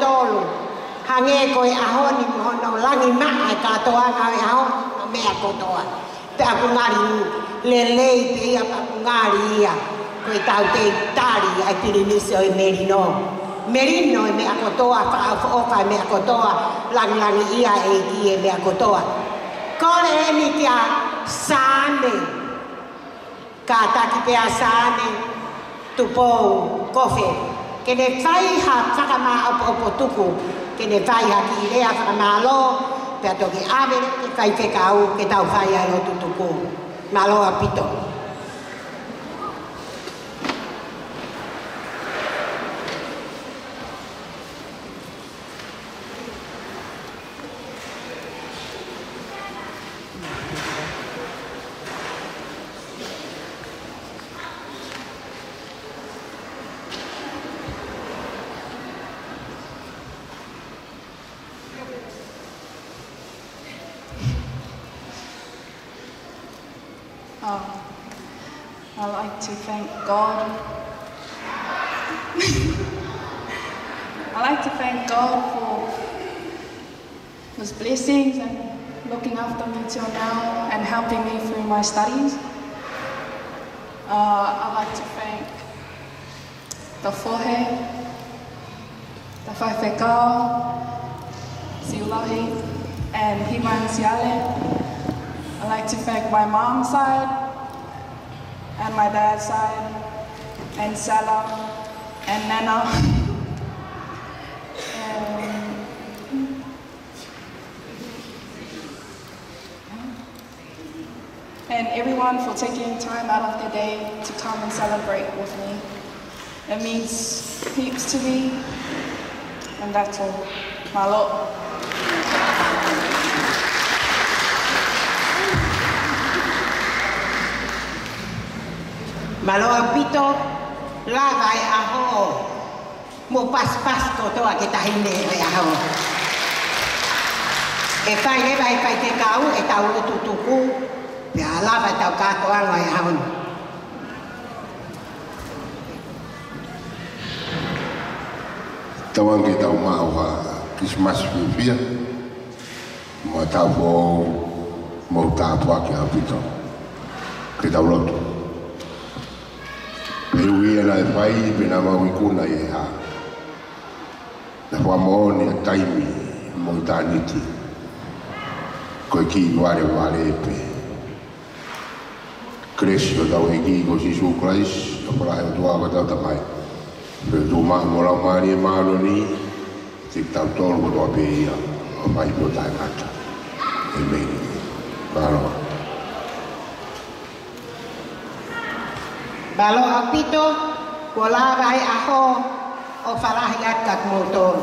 tolu. Hange koe aho ni mohono langi maa e katoa ngāi aho no mea kotoa. Te aku ngari lelei te ia aku ngari ia. Koe tau te tari ai Pirinisi o i Merino. Merino e mea kotoa, whaofa e mea kotoa, langi ia e ki e mea kotoa. Kore e ni tia sāne, ka taki pea sāne, tupou, kofe. Kene whai ha whakama opo tuku, kene whai ha ki rea whakama alo, pea toki awere ke whai whekau ke tau whai ai o tutuku. Maloa pito. I'd like to thank God. I'd like to thank God for His blessings and looking after me till now and helping me through my studies. I'd like to thank the Fohe, the Whaiwhekau, Siulahi, and Himan Siale. I'd like to thank my mom's side and my dad's side, and Salah, and Nana, and everyone for taking time out of their day to come and celebrate with me. It means heaps to me, and that's all. Malo. Maloa pito, lava e aho, mo pas kotoa ke tahine e aho. E whai lewa e whai te kau, e tau o tutuku, pia lava e tau katoa ngā e aho. Tawang ke tau mau ha Christmas whiwhia, mo tau fo mo tātua ki a pito, ke tau lotu. Ui ana e whai pena mau ikuna e ha. Na wha moone a taimi mo i tāniti. Koe ki ware e pe. Kresi o tau e ki ko Sisu Christ, o para e o tuawa tau tamai. Pero tu maha mo lau maari e maaro ni, tik tau tolu ko toa pe ia, o mai po tae kata. E meni. Maroa. Balo apito, wala vai aho o falahi at kat motor.